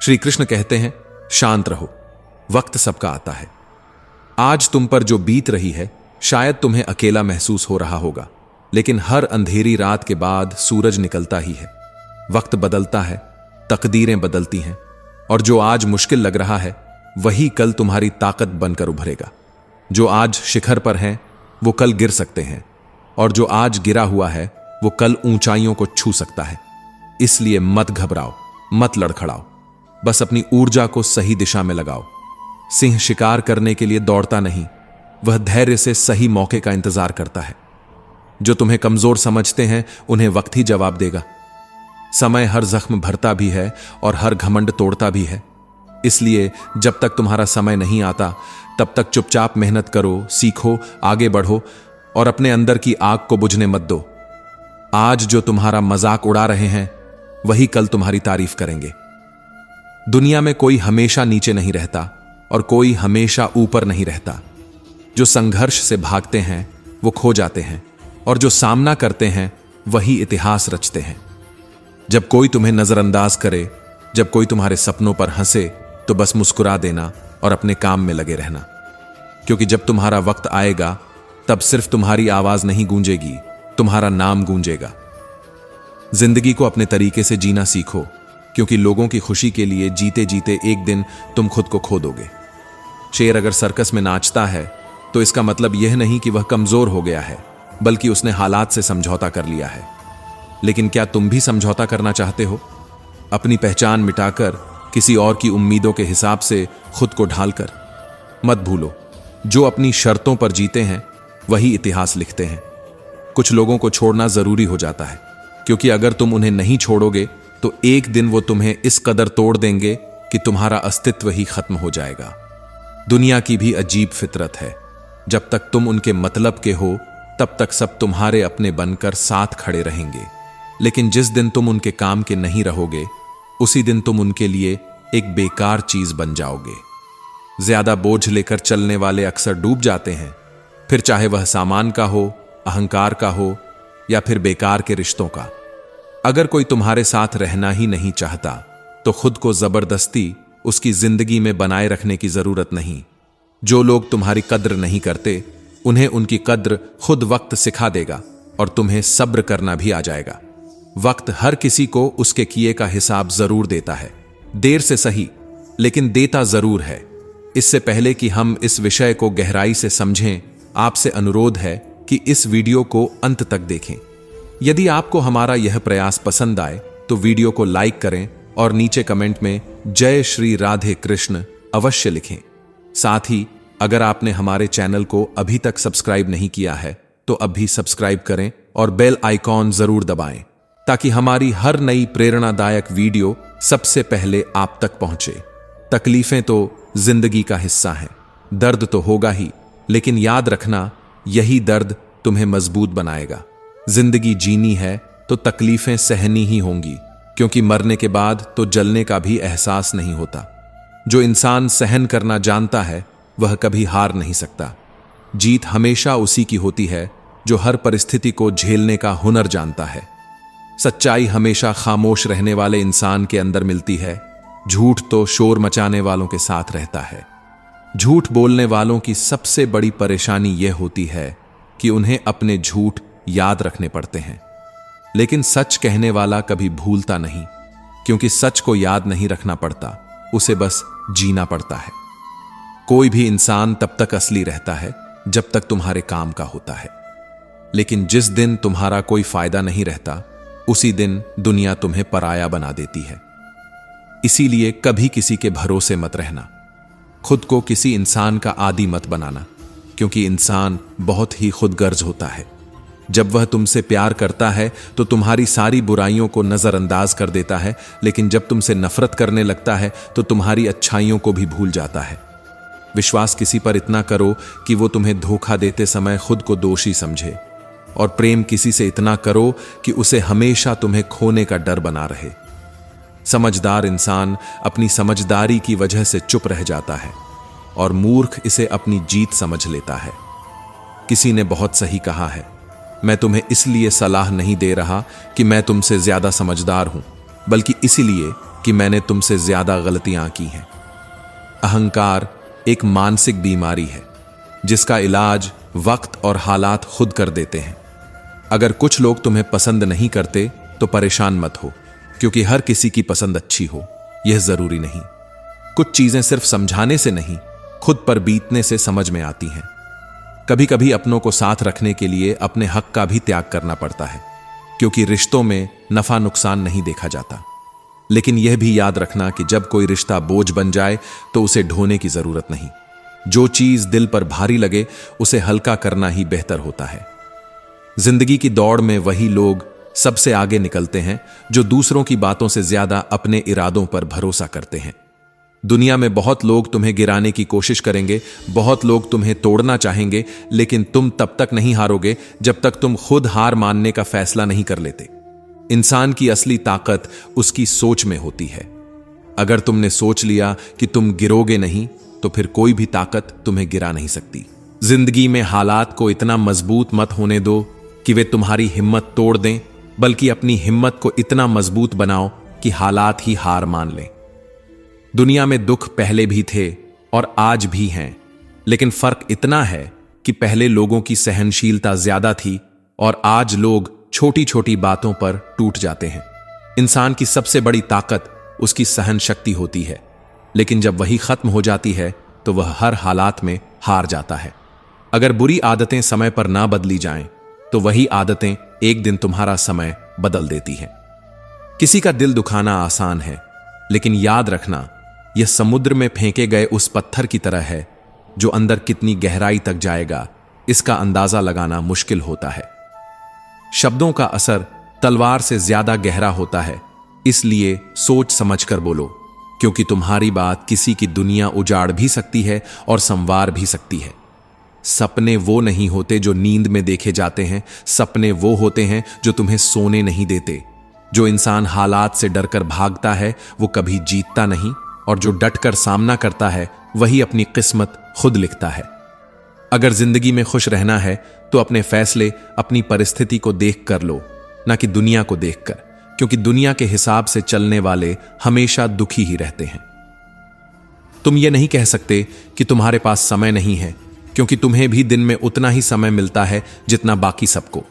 श्री कृष्ण कहते हैं, शांत रहो, वक्त सबका आता है। आज तुम पर जो बीत रही है शायद तुम्हें अकेला महसूस हो रहा होगा, लेकिन हर अंधेरी रात के बाद सूरज निकलता ही है। वक्त बदलता है, तकदीरें बदलती हैं, और जो आज मुश्किल लग रहा है वही कल तुम्हारी ताकत बनकर उभरेगा। जो आज शिखर पर हैं वो कल गिर सकते हैं, और जो आज गिरा हुआ है वो कल ऊंचाइयों को छू सकता है। इसलिए मत घबराओ, मत लड़खड़ाओ, बस अपनी ऊर्जा को सही दिशा में लगाओ। सिंह शिकार करने के लिए दौड़ता नहीं, वह धैर्य से सही मौके का इंतजार करता है। जो तुम्हें कमजोर समझते हैं उन्हें वक्त ही जवाब देगा। समय हर जख्म भरता भी है और हर घमंड तोड़ता भी है। इसलिए जब तक तुम्हारा समय नहीं आता तब तक चुपचाप मेहनत करो, सीखो, आगे बढ़ो और अपने अंदर की आग को बुझने मत दो। आज जो तुम्हारा मजाक उड़ा रहे हैं वही कल तुम्हारी तारीफ करेंगे। दुनिया में कोई हमेशा नीचे नहीं रहता और कोई हमेशा ऊपर नहीं रहता। जो संघर्ष से भागते हैं वो खो जाते हैं, और जो सामना करते हैं वही इतिहास रचते हैं। जब कोई तुम्हें नजरअंदाज करे, जब कोई तुम्हारे सपनों पर हंसे, तो बस मुस्कुरा देना और अपने काम में लगे रहना। क्योंकि जब तुम्हारा वक्त आएगा तब सिर्फ तुम्हारी आवाज नहीं गूंजेगी, तुम्हारा नाम गूंजेगा। जिंदगी को अपने तरीके से जीना सीखो, क्योंकि लोगों की खुशी के लिए जीते जीते एक दिन तुम खुद को खो दोगे। शेर अगर सर्कस में नाचता है तो इसका मतलब यह नहीं कि वह कमजोर हो गया है, बल्कि उसने हालात से समझौता कर लिया है। लेकिन क्या तुम भी समझौता करना चाहते हो? अपनी पहचान मिटाकर, किसी और की उम्मीदों के हिसाब से खुद को ढालकर? मत भूलो, जो अपनी शर्तों पर जीते हैं वही इतिहास लिखते हैं। कुछ लोगों को छोड़ना जरूरी हो जाता है, क्योंकि अगर तुम उन्हें नहीं छोड़ोगे तो एक दिन वो तुम्हें इस कदर तोड़ देंगे कि तुम्हारा अस्तित्व ही खत्म हो जाएगा। दुनिया की भी अजीब फितरत है, जब तक तुम उनके मतलब के हो तब तक सब तुम्हारे अपने बनकर साथ खड़े रहेंगे, लेकिन जिस दिन तुम उनके काम के नहीं रहोगे उसी दिन तुम उनके लिए एक बेकार चीज बन जाओगे। ज्यादा बोझ लेकर चलने वाले अक्सर डूब जाते हैं, फिर चाहे वह सामान का हो, अहंकार का हो या फिर बेकार के रिश्तों का। अगर कोई तुम्हारे साथ रहना ही नहीं चाहता तो खुद को जबरदस्ती उसकी जिंदगी में बनाए रखने की जरूरत नहीं। जो लोग तुम्हारी कद्र नहीं करते उन्हें उनकी कद्र खुद वक्त सिखा देगा, और तुम्हें सब्र करना भी आ जाएगा। वक्त हर किसी को उसके किए का हिसाब जरूर देता है, देर से सही, लेकिन देता जरूर है। इससे पहले कि हम इस विषय को गहराई से समझें, आपसे अनुरोध है कि इस वीडियो को अंत तक देखें। यदि आपको हमारा यह प्रयास पसंद आए तो वीडियो को लाइक करें और नीचे कमेंट में जय श्री राधे कृष्ण अवश्य लिखें। साथ ही अगर आपने हमारे चैनल को अभी तक सब्सक्राइब नहीं किया है तो अभी सब्सक्राइब करें और बेल आइकॉन जरूर दबाएं, ताकि हमारी हर नई प्रेरणादायक वीडियो सबसे पहले आप तक पहुंचे। तकलीफें तो जिंदगी का हिस्सा हैं, दर्द तो होगा ही, लेकिन याद रखना यही दर्द तुम्हें मजबूत बनाएगा। जिंदगी जीनी है तो तकलीफें सहनी ही होंगी, क्योंकि मरने के बाद तो जलने का भी एहसास नहीं होता। जो इंसान सहन करना जानता है वह कभी हार नहीं सकता। जीत हमेशा उसी की होती है जो हर परिस्थिति को झेलने का हुनर जानता है। सच्चाई हमेशा खामोश रहने वाले इंसान के अंदर मिलती है, झूठ तो शोर मचाने वालों के साथ रहता है। झूठ बोलने वालों की सबसे बड़ी परेशानी यह होती है कि उन्हें अपने झूठ याद रखने पड़ते हैं, लेकिन सच कहने वाला कभी भूलता नहीं, क्योंकि सच को याद नहीं रखना पड़ता, उसे बस जीना पड़ता है। कोई भी इंसान तब तक असली रहता है जब तक तुम्हारे काम का होता है, लेकिन जिस दिन तुम्हारा कोई फायदा नहीं रहता उसी दिन दुनिया तुम्हें पराया बना देती है। इसीलिए कभी किसी के भरोसे मत रहना, खुद को किसी इंसान का आदी मत बनाना, क्योंकि इंसान बहुत ही खुदगर्ज होता है। जब वह तुमसे प्यार करता है तो तुम्हारी सारी बुराइयों को नजरअंदाज कर देता है, लेकिन जब तुमसे नफरत करने लगता है तो तुम्हारी अच्छाइयों को भी भूल जाता है। विश्वास किसी पर इतना करो कि वो तुम्हें धोखा देते समय खुद को दोषी समझे, और प्रेम किसी से इतना करो कि उसे हमेशा तुम्हें खोने का डर बना रहे। समझदार इंसान अपनी समझदारी की वजह से चुप रह जाता है, और मूर्ख इसे अपनी जीत समझ लेता है। किसी ने बहुत सही कहा है, मैं तुम्हें इसलिए सलाह नहीं दे रहा कि मैं तुमसे ज्यादा समझदार हूं, बल्कि इसलिए कि मैंने तुमसे ज्यादा गलतियां की हैं। अहंकार एक मानसिक बीमारी है जिसका इलाज वक्त और हालात खुद कर देते हैं। अगर कुछ लोग तुम्हें पसंद नहीं करते तो परेशान मत हो, क्योंकि हर किसी की पसंद अच्छी हो यह जरूरी नहीं। कुछ चीजें सिर्फ समझाने से नहीं, खुद पर बीतने से समझ में आती हैं। कभी कभी अपनों को साथ रखने के लिए अपने हक का भी त्याग करना पड़ता है, क्योंकि रिश्तों में नफा नुकसान नहीं देखा जाता। लेकिन यह भी याद रखना कि जब कोई रिश्ता बोझ बन जाए तो उसे ढोने की जरूरत नहीं। जो चीज दिल पर भारी लगे उसे हल्का करना ही बेहतर होता है। जिंदगी की दौड़ में वही लोग सबसे आगे निकलते हैं जो दूसरों की बातों से ज्यादा अपने इरादों पर भरोसा करते हैं। दुनिया में बहुत लोग तुम्हें गिराने की कोशिश करेंगे, बहुत लोग तुम्हें तोड़ना चाहेंगे, लेकिन तुम तब तक नहीं हारोगे जब तक तुम खुद हार मानने का फैसला नहीं कर लेते। इंसान की असली ताकत उसकी सोच में होती है। अगर तुमने सोच लिया कि तुम गिरोगे नहीं, तो फिर कोई भी ताकत तुम्हें गिरा नहीं सकती। जिंदगी में हालात को इतना मजबूत मत होने दो कि वे तुम्हारी हिम्मत तोड़ दें, बल्कि अपनी हिम्मत को इतना मजबूत बनाओ कि हालात ही हार मान लें। दुनिया में दुख पहले भी थे और आज भी हैं, लेकिन फर्क इतना है कि पहले लोगों की सहनशीलता ज्यादा थी और आज लोग छोटी छोटी बातों पर टूट जाते हैं। इंसान की सबसे बड़ी ताकत उसकी सहन शक्ति होती है, लेकिन जब वही खत्म हो जाती है तो वह हर हालात में हार जाता है। अगर बुरी आदतें समय पर ना बदली जाएं, तो वही आदतें एक दिन तुम्हारा समय बदल देती हैं। किसी का दिल दुखाना आसान है, लेकिन याद रखना यह समुद्र में फेंके गए उस पत्थर की तरह है जो अंदर कितनी गहराई तक जाएगा इसका अंदाजा लगाना मुश्किल होता है। शब्दों का असर तलवार से ज्यादा गहरा होता है, इसलिए सोच समझकर बोलो, क्योंकि तुम्हारी बात किसी की दुनिया उजाड़ भी सकती है और संवार भी सकती है। सपने वो नहीं होते जो नींद में देखे जाते हैं, सपने वो होते हैं जो तुम्हें सोने नहीं देते। जो इंसान हालात से डरकर भागता है वो कभी जीतता नहीं, और जो डटकर सामना करता है वही अपनी किस्मत खुद लिखता है। अगर जिंदगी में खुश रहना है तो अपने फैसले अपनी परिस्थिति को देख कर लो, ना कि दुनिया को देखकर, क्योंकि दुनिया के हिसाब से चलने वाले हमेशा दुखी ही रहते हैं। तुम ये नहीं कह सकते कि तुम्हारे पास समय नहीं है, क्योंकि तुम्हें भी दिन में उतना ही समय मिलता है जितना बाकी सबको।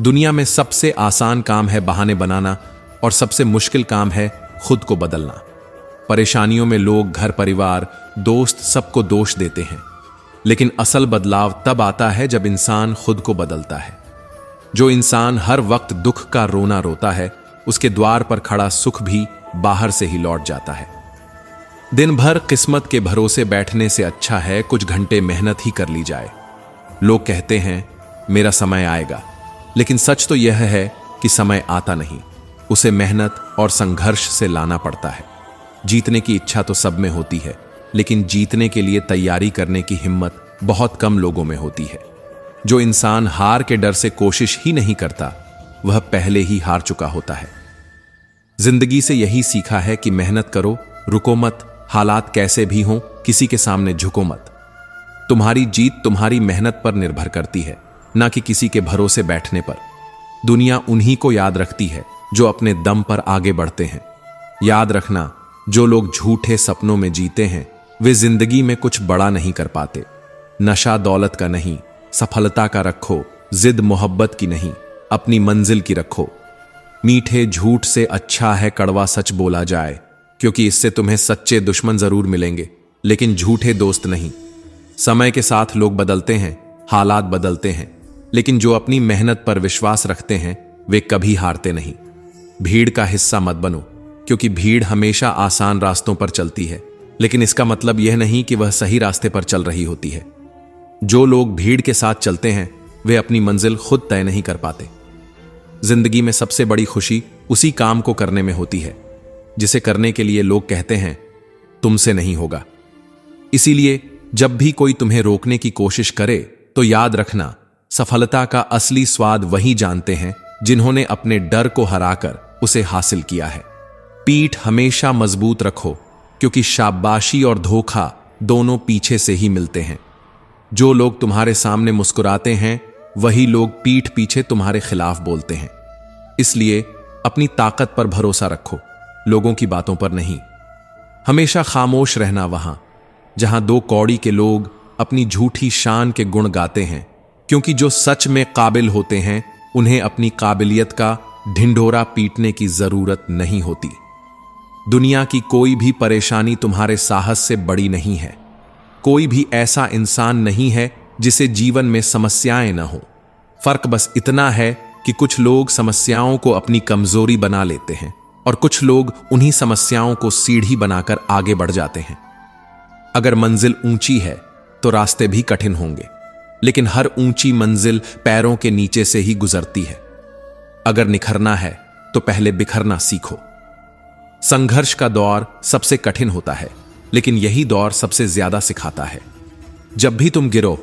दुनिया में सबसे आसान काम है बहाने बनाना और सबसे मुश्किल काम है खुद को बदलना। परेशानियों में लोग घर परिवार दोस्त सबको दोष देते हैं, लेकिन असल बदलाव तब आता है जब इंसान खुद को बदलता है। जो इंसान हर वक्त दुख का रोना रोता है, उसके द्वार पर खड़ा सुख भी बाहर से ही लौट जाता है। दिन भर किस्मत के भरोसे बैठने से अच्छा है कुछ घंटे मेहनत ही कर ली जाए। लोग कहते हैं मेरा समय आएगा, लेकिन सच तो यह है कि समय आता नहीं, उसे मेहनत और संघर्ष से लाना पड़ता है। जीतने की इच्छा तो सब में होती है, लेकिन जीतने के लिए तैयारी करने की हिम्मत बहुत कम लोगों में होती है। जो इंसान हार के डर से कोशिश ही नहीं करता, वह पहले ही हार चुका होता है। जिंदगी से यही सीखा है कि मेहनत करो, रुको मत, हालात कैसे भी हों किसी के सामने झुको मत। तुम्हारी जीत तुम्हारी मेहनत पर निर्भर करती है, ना कि किसी के भरोसे बैठने पर। दुनिया उन्हीं को याद रखती है जो अपने दम पर आगे बढ़ते हैं। याद रखना, जो लोग झूठे सपनों में जीते हैं वे जिंदगी में कुछ बड़ा नहीं कर पाते। नशा दौलत का नहीं, सफलता का रखो, जिद मोहब्बत की नहीं, अपनी मंजिल की रखो। मीठे झूठ से अच्छा है कड़वा सच बोला जाए, क्योंकि इससे तुम्हें सच्चे दुश्मन जरूर मिलेंगे, लेकिन झूठे दोस्त नहीं। समय के साथ लोग बदलते हैं, हालात बदलते हैं, लेकिन जो अपनी मेहनत पर विश्वास रखते हैं वे कभी हारते नहीं। भीड़ का हिस्सा मत बनो, क्योंकि भीड़ हमेशा आसान रास्तों पर चलती है, लेकिन इसका मतलब यह नहीं कि वह सही रास्ते पर चल रही होती है। जो लोग भीड़ के साथ चलते हैं वे अपनी मंजिल खुद तय नहीं कर पाते। जिंदगी में सबसे बड़ी खुशी उसी काम को करने में होती है जिसे करने के लिए लोग कहते हैं तुमसे नहीं होगा। इसीलिए जब भी कोई तुम्हें रोकने की कोशिश करे तो याद रखना, सफलता का असली स्वाद वही जानते हैं जिन्होंने अपने डर को हराकर उसे हासिल किया है। पीठ हमेशा मजबूत रखो, क्योंकि शाबाशी और धोखा दोनों पीछे से ही मिलते हैं। जो लोग तुम्हारे सामने मुस्कुराते हैं वही लोग पीठ पीछे तुम्हारे खिलाफ बोलते हैं। इसलिए अपनी ताकत पर भरोसा रखो, लोगों की बातों पर नहीं। हमेशा खामोश रहना वहां जहां दो कौड़ी के लोग अपनी झूठी शान के गुण गाते हैं, क्योंकि जो सच में काबिल होते हैं उन्हें अपनी काबिलियत का ढिंढोरा पीटने की जरूरत नहीं होती। दुनिया की कोई भी परेशानी तुम्हारे साहस से बड़ी नहीं है। कोई भी ऐसा इंसान नहीं है जिसे जीवन में समस्याएं न हो। फर्क बस इतना है कि कुछ लोग समस्याओं को अपनी कमजोरी बना लेते हैं और कुछ लोग उन्हीं समस्याओं को सीढ़ी बनाकर आगे बढ़ जाते हैं। अगर मंजिल ऊंची है तो रास्ते भी कठिन होंगे, लेकिन हर ऊंची मंजिल पैरों के नीचे से ही गुजरती है। अगर निखरना है तो पहले बिखरना सीखो। संघर्ष का दौर सबसे कठिन होता है, लेकिन यही दौर सबसे ज्यादा सिखाता है। जब भी तुम गिरो,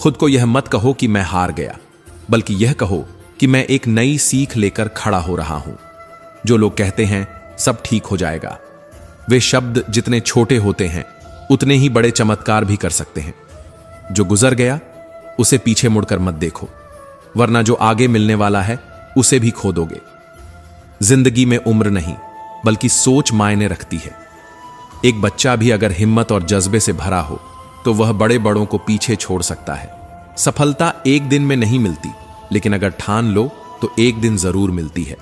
खुद को यह मत कहो कि मैं हार गया, बल्कि यह कहो कि मैं एक नई सीख लेकर खड़ा हो रहा हूं। जो लोग कहते हैं सब ठीक हो जाएगा, वे शब्द जितने छोटे होते हैं उतने ही बड़े चमत्कार भी कर सकते हैं। जो गुजर गया उसे पीछे मुड़कर मत देखो, वरना जो आगे मिलने वाला है उसे भी खो दोगे। जिंदगी में उम्र नहीं बल्कि सोच मायने रखती है। एक बच्चा भी अगर हिम्मत और जज्बे से भरा हो तो वह बड़े बड़ों को पीछे छोड़ सकता है। सफलता एक दिन में नहीं मिलती, लेकिन अगर ठान लो तो एक दिन जरूर मिलती है।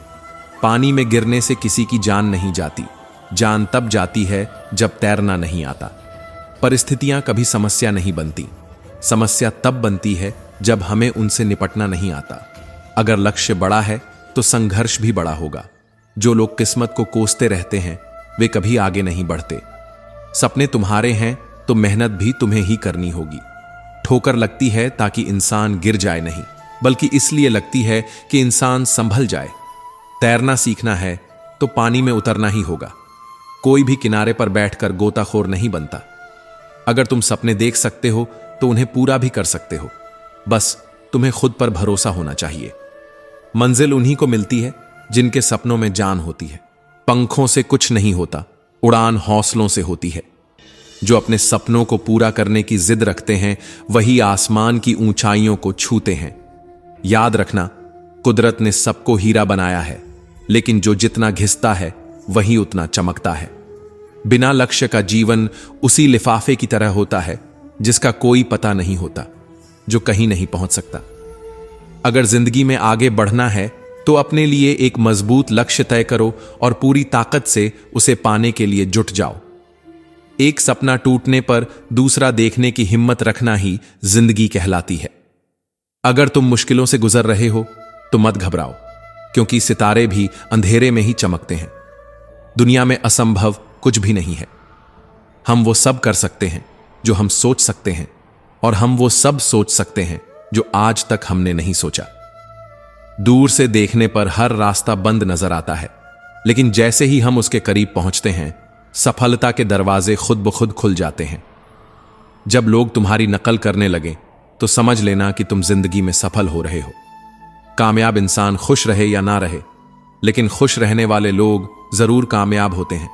पानी में गिरने से किसी की जान नहीं जाती, जान तब जाती है जब तैरना नहीं आता। परिस्थितियां कभी समस्या नहीं बनती, समस्या तब बनती है जब हमें उनसे निपटना नहीं आता। अगर लक्ष्य बड़ा है तो संघर्ष भी बड़ा होगा। जो लोग किस्मत को कोसते रहते हैं वे कभी आगे नहीं बढ़ते। सपने तुम्हारे हैं तो मेहनत भी तुम्हें ही करनी होगी। ठोकर लगती है ताकि इंसान गिर जाए नहीं, बल्कि इसलिए लगती है कि इंसान संभल जाए। तैरना सीखना है तो पानी में उतरना ही होगा। कोई भी किनारे पर बैठकर गोताखोर नहीं बनता। अगर तुम सपने देख सकते हो तो उन्हें पूरा भी कर सकते हो, बस तुम्हें खुद पर भरोसा होना चाहिए। मंजिल उन्हीं को मिलती है जिनके सपनों में जान होती है। पंखों से कुछ नहीं होता, उड़ान हौसलों से होती है। जो अपने सपनों को पूरा करने की जिद रखते हैं वही आसमान की ऊंचाइयों को छूते हैं। याद रखना, कुदरत ने सबको हीरा बनाया है, लेकिन जो जितना घिसता है वही उतना चमकता है। बिना लक्ष्य का जीवन उसी लिफाफे की तरह होता है जिसका कोई पता नहीं होता, जो कहीं नहीं पहुंच सकता। अगर जिंदगी में आगे बढ़ना है तो अपने लिए एक मजबूत लक्ष्य तय करो और पूरी ताकत से उसे पाने के लिए जुट जाओ। एक सपना टूटने पर दूसरा देखने की हिम्मत रखना ही जिंदगी कहलाती है। अगर तुम मुश्किलों से गुजर रहे हो तो मत घबराओ, क्योंकि सितारे भी अंधेरे में ही चमकते हैं। दुनिया में असंभव कुछ भी नहीं है। हम वो सब कर सकते हैं जो हम सोच सकते हैं, और हम वो सब सोच सकते हैं जो आज तक हमने नहीं सोचा। दूर से देखने पर हर रास्ता बंद नजर आता है, लेकिन जैसे ही हम उसके करीब पहुंचते हैं सफलता के दरवाजे खुद ब खुद खुल जाते हैं। जब लोग तुम्हारी नकल करने लगे तो समझ लेना कि तुम जिंदगी में सफल हो रहे हो। कामयाब इंसान खुश रहे या ना रहे, लेकिन खुश रहने वाले लोग जरूर कामयाब होते हैं।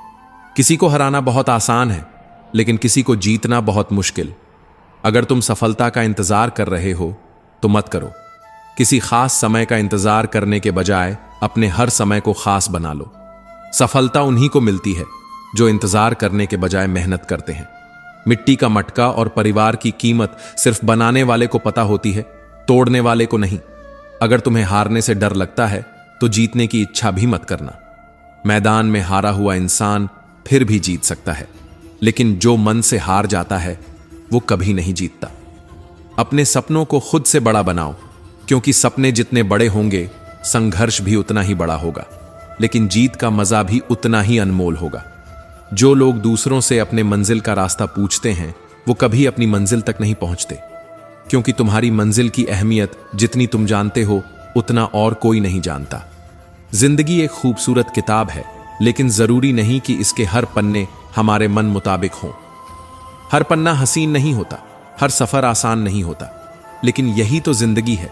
किसी को हराना बहुत आसान है, लेकिन किसी को जीतना बहुत मुश्किल। अगर तुम सफलता का इंतजार कर रहे हो तो मत करो। किसी खास समय का इंतजार करने के बजाय अपने हर समय को खास बना लो। सफलता उन्हीं को मिलती है जो इंतजार करने के बजाय मेहनत करते हैं। मिट्टी का मटका और परिवार की कीमत सिर्फ बनाने वाले को पता होती है, तोड़ने वाले को नहीं। अगर तुम्हें हारने से डर लगता है तो जीतने की इच्छा भी मत करना। मैदान में हारा हुआ इंसान फिर भी जीत सकता है, लेकिन जो मन से हार जाता है वो कभी नहीं जीतता। अपने सपनों को खुद से बड़ा बनाओ, क्योंकि सपने जितने बड़े होंगे संघर्ष भी उतना ही बड़ा होगा, लेकिन जीत का मजा भी उतना ही अनमोल होगा। जो लोग दूसरों से अपने मंजिल का रास्ता पूछते हैं वो कभी अपनी मंजिल तक नहीं पहुंचते, क्योंकि तुम्हारी मंजिल की अहमियत जितनी तुम जानते हो उतना और कोई नहीं जानता। जिंदगी एक खूबसूरत किताब है, लेकिन जरूरी नहीं कि इसके हर पन्ने हमारे मन मुताबिक हों। हर पन्ना हसीन नहीं होता, हर सफर आसान नहीं होता, लेकिन यही तो जिंदगी है।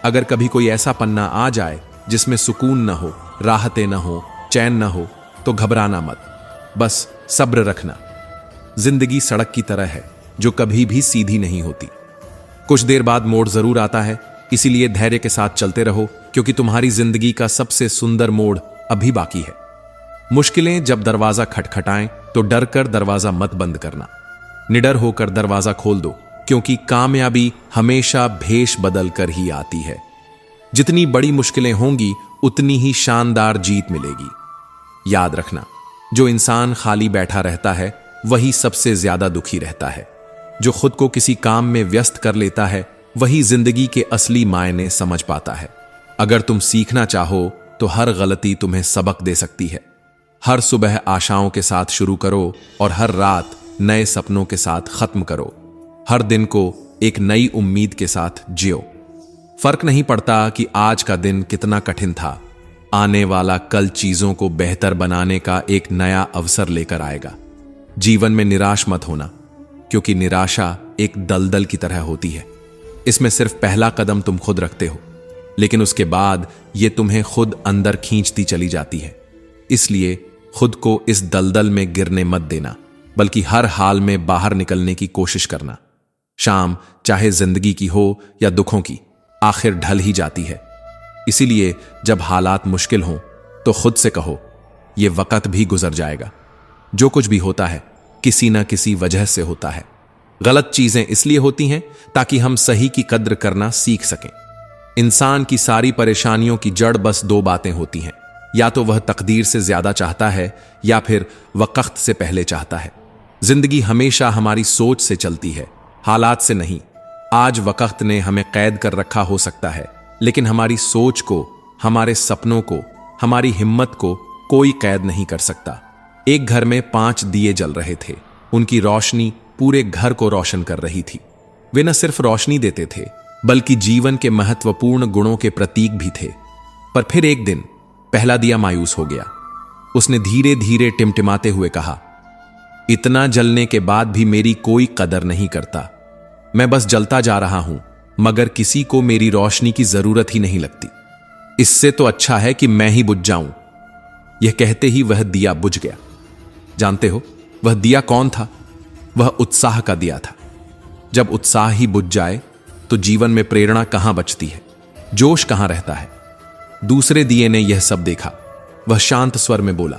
अगर कभी कोई ऐसा पन्ना आ जाए जिसमें सुकून न हो, राहतें न हो, चैन न हो, तो घबराना मत, बस सब्र रखना। जिंदगी सड़क की तरह है जो कभी भी सीधी नहीं होती। कुछ देर बाद मोड़ जरूर आता है, इसीलिए धैर्य के साथ चलते रहो, क्योंकि तुम्हारी जिंदगी का सबसे सुंदर मोड़ अभी बाकी है। मुश्किलें जब दरवाजा खटखटाएं तो डर कर दरवाजा मत बंद करना, निडर होकर दरवाजा खोल दो, क्योंकि कामयाबी हमेशा भेष बदल कर ही आती है। जितनी बड़ी मुश्किलें होंगी उतनी ही शानदार जीत मिलेगी। याद रखना, जो इंसान खाली बैठा रहता है वही सबसे ज्यादा दुखी रहता है। जो खुद को किसी काम में व्यस्त कर लेता है वही जिंदगी के असली मायने समझ पाता है। अगर तुम सीखना चाहो तो हर गलती तुम्हें सबक दे सकती है। हर सुबह आशाओं के साथ शुरू करो और हर रात नए सपनों के साथ खत्म करो। हर दिन को एक नई उम्मीद के साथ जियो। फर्क नहीं पड़ता कि आज का दिन कितना कठिन था, आने वाला कल चीजों को बेहतर बनाने का एक नया अवसर लेकर आएगा। जीवन में निराश मत होना, क्योंकि निराशा एक दलदल की तरह होती है। इसमें सिर्फ पहला कदम तुम खुद रखते हो, लेकिन उसके बाद यह तुम्हें खुद अंदर खींचती चली जाती है। इसलिए खुद को इस दलदल में गिरने मत देना, बल्कि हर हाल में बाहर निकलने की कोशिश करना। शाम चाहे जिंदगी की हो या दुखों की, आखिर ढल ही जाती है। इसीलिए जब हालात मुश्किल हों तो खुद से कहो, यह वक्त भी गुजर जाएगा। जो कुछ भी होता है किसी ना किसी वजह से होता है। गलत चीजें इसलिए होती हैं ताकि हम सही की कद्र करना सीख सकें। इंसान की सारी परेशानियों की जड़ बस दो बातें होती हैं, या तो वह तकदीर से ज्यादा चाहता है या फिर वक्त से पहले चाहता है। जिंदगी हमेशा हमारी सोच से चलती है, हालात से नहीं। आज वक्त ने हमें कैद कर रखा हो सकता है, लेकिन हमारी सोच को, हमारे सपनों को, हमारी हिम्मत को कोई कैद नहीं कर सकता। एक घर में 5 दिए जल रहे थे। उनकी रोशनी पूरे घर को रोशन कर रही थी। वे न सिर्फ रोशनी देते थे, बल्कि जीवन के महत्वपूर्ण गुणों के प्रतीक भी थे। पर फिर एक दिन पहला दिया मायूस हो गया। उसने धीरे धीरे टिमटिमाते हुए कहा, इतना जलने के बाद भी मेरी कोई कदर नहीं करता। मैं बस जलता जा रहा हूं, मगर किसी को मेरी रोशनी की जरूरत ही नहीं लगती। इससे तो अच्छा है कि मैं ही बुझ जाऊं। यह कहते ही वह दिया बुझ गया। जानते हो वह दिया कौन था? वह उत्साह का दिया था। जब उत्साह ही बुझ जाए तो जीवन में प्रेरणा कहां बचती है, जोश कहां रहता है? दूसरे दिए ने यह सब देखा। वह शांत स्वर में बोला,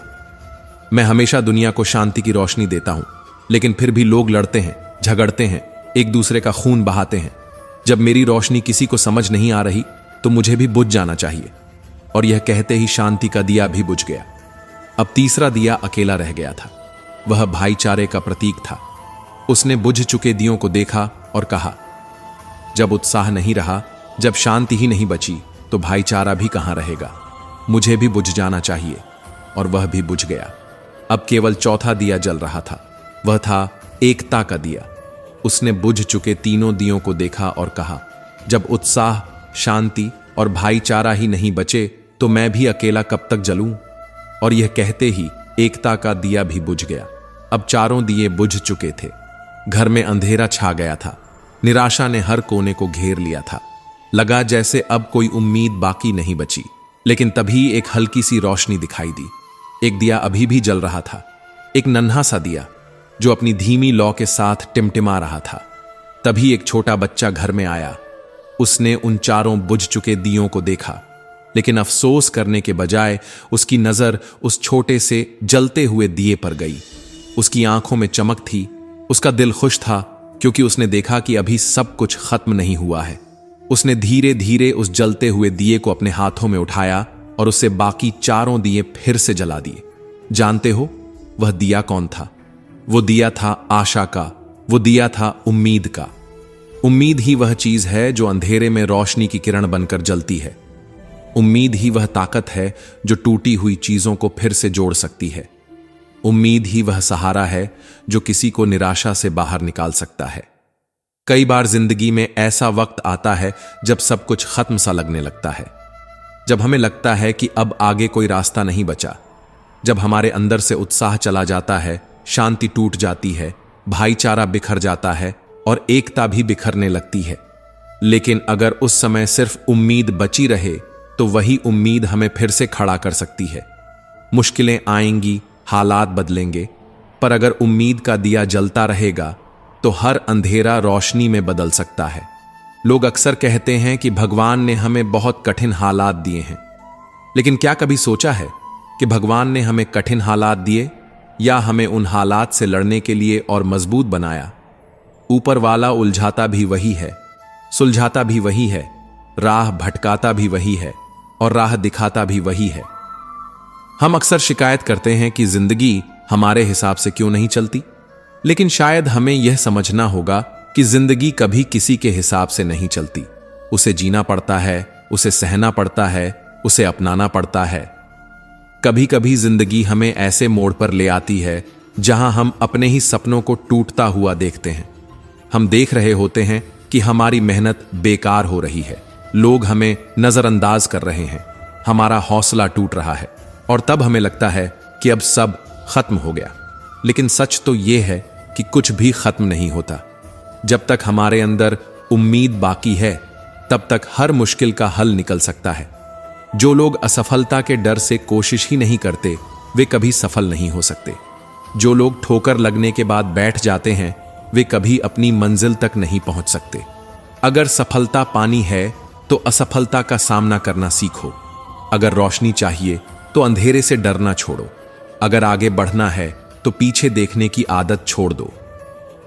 मैं हमेशा दुनिया को शांति की रोशनी देता हूं, लेकिन फिर भी लोग लड़ते हैं, झगड़ते हैं, एक दूसरे का खून बहाते हैं। जब मेरी रोशनी किसी को समझ नहीं आ रही तो मुझे भी बुझ जाना चाहिए। और यह कहते ही शांति का दिया भी बुझ गया। अब तीसरा दिया अकेला रह गया था। वह भाईचारे का प्रतीक था। उसने बुझ चुके दियों को देखा और कहा, जब उत्साह नहीं रहा, जब शांति ही नहीं बची, तो भाईचारा भी कहां रहेगा? मुझे भी बुझ जाना चाहिए। और वह भी बुझ गया। अब केवल चौथा दिया जल रहा था। वह था एकता का दिया। उसने बुझ चुके तीनों दियों को देखा और कहा, जब उत्साह, शांति और भाईचारा ही नहीं बचे तो मैं भी अकेला कब तक जलूं? और यह कहते ही एकता का दिया भी बुझ गया। अब चारों दिए बुझ चुके थे। घर में अंधेरा छा गया था। निराशा ने हर कोने को घेर लिया था। लगा जैसे अब कोई उम्मीद बाकी नहीं बची। लेकिन तभी एक हल्की सी रोशनी दिखाई दी। एक दिया अभी भी जल रहा था, एक नन्हा सा दिया जो अपनी धीमी लौ के साथ टिमटिमा रहा था। तभी एक छोटा बच्चा घर में आया। उसने उन चारों बुझ चुके दियों को देखा, लेकिन अफसोस करने के बजाय उसकी नजर उस छोटे से जलते हुए दिए पर गई। उसकी आंखों में चमक थी। उसका दिल खुश था, क्योंकि उसने देखा कि अभी सब कुछ खत्म नहीं हुआ है। उसने धीरे धीरे उस जलते हुए दिए को अपने हाथों में उठाया और उससे बाकी चारों दिए फिर से जला दिए। जानते हो वह दिया कौन था? वो दिया था आशा का। वो दिया था उम्मीद का। उम्मीद ही वह चीज है जो अंधेरे में रोशनी की किरण बनकर जलती है। उम्मीद ही वह ताकत है जो टूटी हुई चीजों को फिर से जोड़ सकती है। उम्मीद ही वह सहारा है जो किसी को निराशा से बाहर निकाल सकता है। कई बार जिंदगी में ऐसा वक्त आता है जब सब कुछ खत्म सा लगने लगता है, जब हमें लगता है कि अब आगे कोई रास्ता नहीं बचा, जब हमारे अंदर से उत्साह चला जाता है, शांति टूट जाती है, भाईचारा बिखर जाता है और एकता भी बिखरने लगती है। लेकिन अगर उस समय सिर्फ उम्मीद बची रहे तो वही उम्मीद हमें फिर से खड़ा कर सकती है। मुश्किलें आएंगी, हालात बदलेंगे, पर अगर उम्मीद का दिया जलता रहेगा तो हर अंधेरा रोशनी में बदल सकता है। लोग अक्सर कहते हैं कि भगवान ने हमें बहुत कठिन हालात दिए हैं, लेकिन क्या कभी सोचा है कि भगवान ने हमें कठिन हालात दिए या हमें उन हालात से लड़ने के लिए और मजबूत बनाया? ऊपर वाला उलझाता भी वही है, सुलझाता भी वही है, राह भटकाता भी वही है और राह दिखाता भी वही है। हम अक्सर शिकायत करते हैं कि जिंदगी हमारे हिसाब से क्यों नहीं चलती, लेकिन शायद हमें यह समझना होगा कि जिंदगी कभी किसी के हिसाब से नहीं चलती। उसे जीना पड़ता है, उसे सहना पड़ता है, उसे अपनाना पड़ता है। कभी कभी जिंदगी हमें ऐसे मोड़ पर ले आती है जहां हम अपने ही सपनों को टूटता हुआ देखते हैं। हम देख रहे होते हैं कि हमारी मेहनत बेकार हो रही है, लोग हमें नजरअंदाज कर रहे हैं, हमारा हौसला टूट रहा है और तब हमें लगता है कि अब सब खत्म हो गया। लेकिन सच तो यह है कि कुछ भी खत्म नहीं होता। जब तक हमारे अंदर उम्मीद बाकी है तब तक हर मुश्किल का हल निकल सकता है। जो लोग असफलता के डर से कोशिश ही नहीं करते वे कभी सफल नहीं हो सकते। जो लोग ठोकर लगने के बाद बैठ जाते हैं वे कभी अपनी मंजिल तक नहीं पहुंच सकते। अगर सफलता पानी है तो असफलता का सामना करना सीखो। अगर रोशनी चाहिए तो अंधेरे से डरना छोड़ो। अगर आगे बढ़ना है तो पीछे देखने की आदत छोड़ दो।